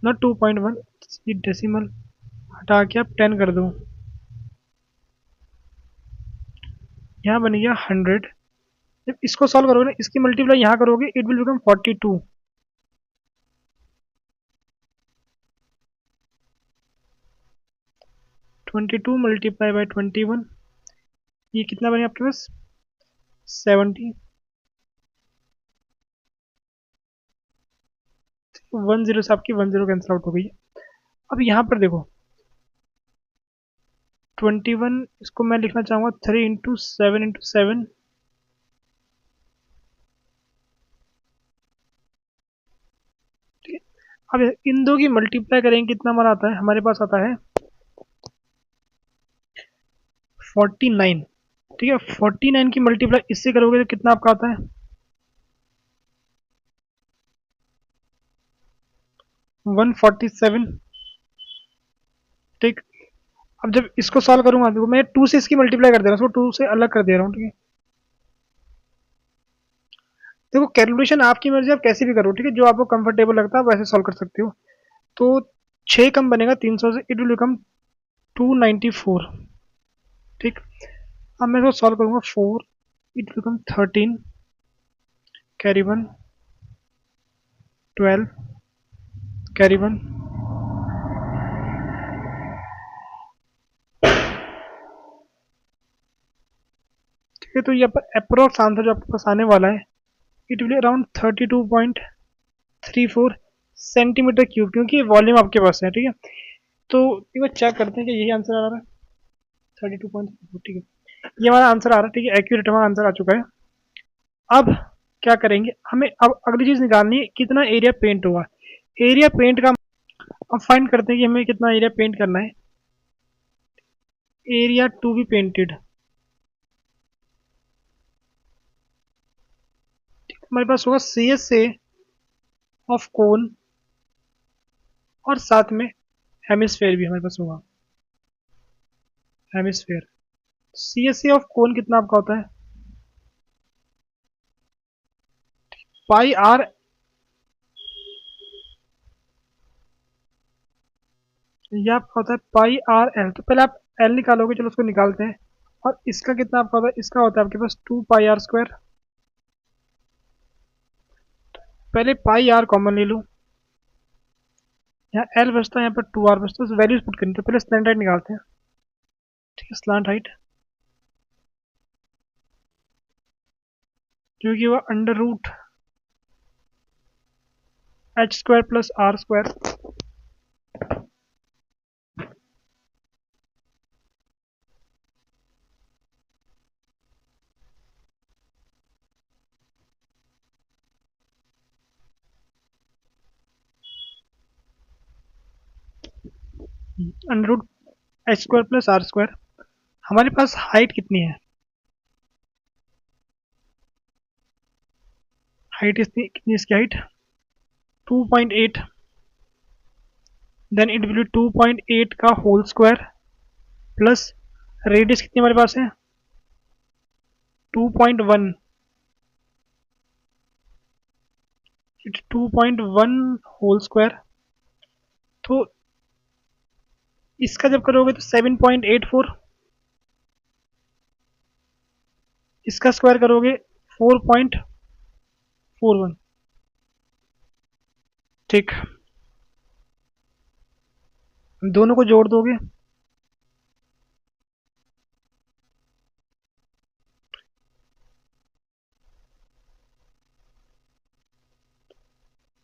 A: नॉट 2.1, ये डेसिमल हटा के आप 10 कर दो, यहाँ बन गया 100। जब इसको सॉल्व करोगे ना, इसकी मल्टीप्लाई यहाँ करोगे, it will become 42, 22 multiply by 21, ये कितना बने आपके पास 70। 10 से आपकी 10 कैंसिल आउट हो गई है। अब यहाँ पर देखो 21, इसको मैं लिखना चाहूँगा 3 × 7 × 7। ठीक है, अब इन दो की मल्टीप्लाई करेंगे कितना हमारा आता है, हमारे पास आता है 49। ठीक है, 49 की मल्टीप्लाई इससे करोगे तो कितना आपका आता है 147। ठीक, अब जब इसको सॉल्व करूंगा देखो मैं 2 से इसकी मल्टीप्लाई कर दे रहा हूँ, उसको 2 से अलग कर दे रहा हूँ। ठीक है, देखो कैलकुलेशन आपकी मर्जी, आप कैसे भी करो। ठीक है, जो आपको कंफर्टेबल लगता है आप वैसे सॉल्व कर सकते हो। तो 6 कम बनेगा 300 से, इट विल बिकम 294। ठीक, अब मैं इसको सॉल्व करूंगा 4, इट बिकम 13, कैरी 1, 12, कैरी 1। ठीक है, तो ये पर अप्रोक्स आंसर जो आपके पास आने वाला है it will around 32.34 centimetre cube, क्योंकि वॉल्यूम आपके पास है। ठीक है, तो एक बार चेक करते हैं कि यही आंसर आ रहा है 32.34। ठीक है, ये हमारा आंसर आ रहा है। ठीक है, एक्यूरेट हमारा आंसर आ चुका है। अब क्या करेंगे, हमें अब अगली चीज निकालनी है कितना एरिया पेंट हुआ। एरिया पेंट का अब फाइंड करते हैं कि हमें कितना एरिया पेंट करना है। एरिया टू बी पेंटेड, हमारे पास होगा सी एस ए ऑफ कोन और साथ में हेमिस्फेयर भी हमारे पास होगा। Hemisphere C S A of cone कितना आपका होता है पाई आर, ये आपका होता है पाई आर एल। तो पहले आप एल निकालोगे, चलो उसको निकालते हैं। और इसका कितना आपका होता है, इसका होता है आपके पास 2 पाई आर स्क्वायर। पहले पाई आर कॉमन ले लो, यहाँ एल बचता है, यहाँ पर 2 आर बचता है, वैल्यूज पुट करनी। तो पहले स्लैंट हाइट निकालते हैं। ठीक है, स्लैंट हाइट जो कि वह √h² + r²। √h² + r²। हमारे पास हाइट कितनी है, हाइट इसकी कितनी, इसकी height 2.8। Then it will be 2.8 का होल स्क्वायर प्लस रेडियस कितनी हमारे पास है 2.1, 2.1 होल स्क्वायर। तो इसका जब करोगे तो 7.84, इसका स्क्वायर करोगे 4.41। ठीक, दोनों को जोड़ दोगे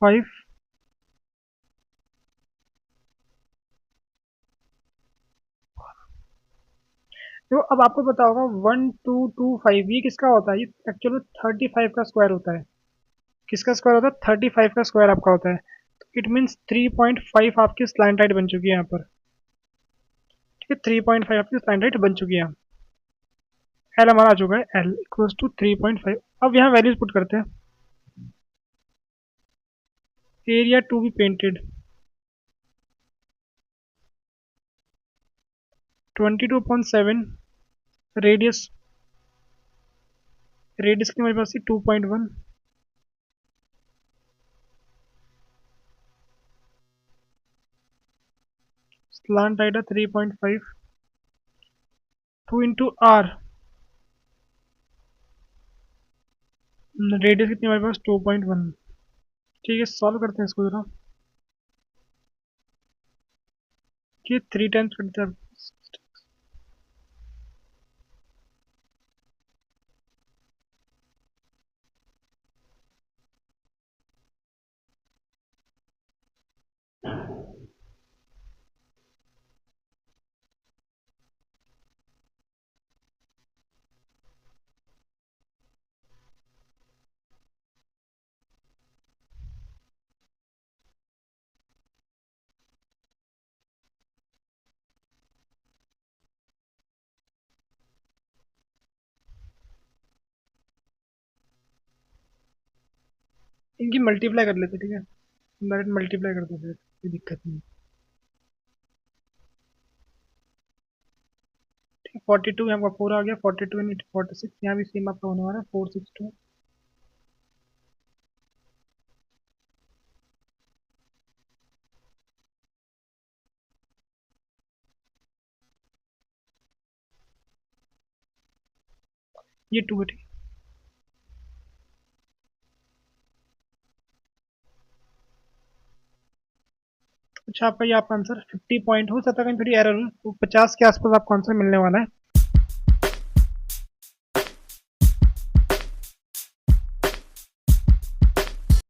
A: 5। तो अब आपको पता होगा 1225 ये किसका होता है, ये एक्चुअल में 35 का स्क्वायर होता है। किसका स्क्वायर होता है 35 का स्क्वायर आपका होता है। तो इट मीन्स 3.5 आपकी स्लैंट हाइट बन चुकी है यहाँ पर। ठीक है, 3.5 आपकी स्लैंट हाइट बन चुकी है। एल हमारा आ चुका है, एल इक्वल्स टू 3.5। अब यहाँ वैल्यूज पुट करते हैं। Area to be painted 22.7, radius radius की हमारे पास 2.1, slant height 3.5, 2 into r, radius कितनी हमारे पास 2.1। ठीक है, सॉल्व करते हैं इसको जरा। ये 3 टाइम्स करते हैं इनकी मल्टीप्लाई कर लेते, ठीक है, डायरेक्ट मल्टीप्लाई कर देते, कोई दिक्कत नहीं। ठीक है, 42 यहाँ आपका 4 आ गया, 42 इन 46, यहाँ भी सेम आपका होने वाला है 462। ये 2 है, ठीक है। अच्छा, आपका ये आपका आंसर 50 पॉइंट हो सकता है, कहीं थोड़ी एरर हो तो 50 के आसपास आपको आंसर मिलने वाला है।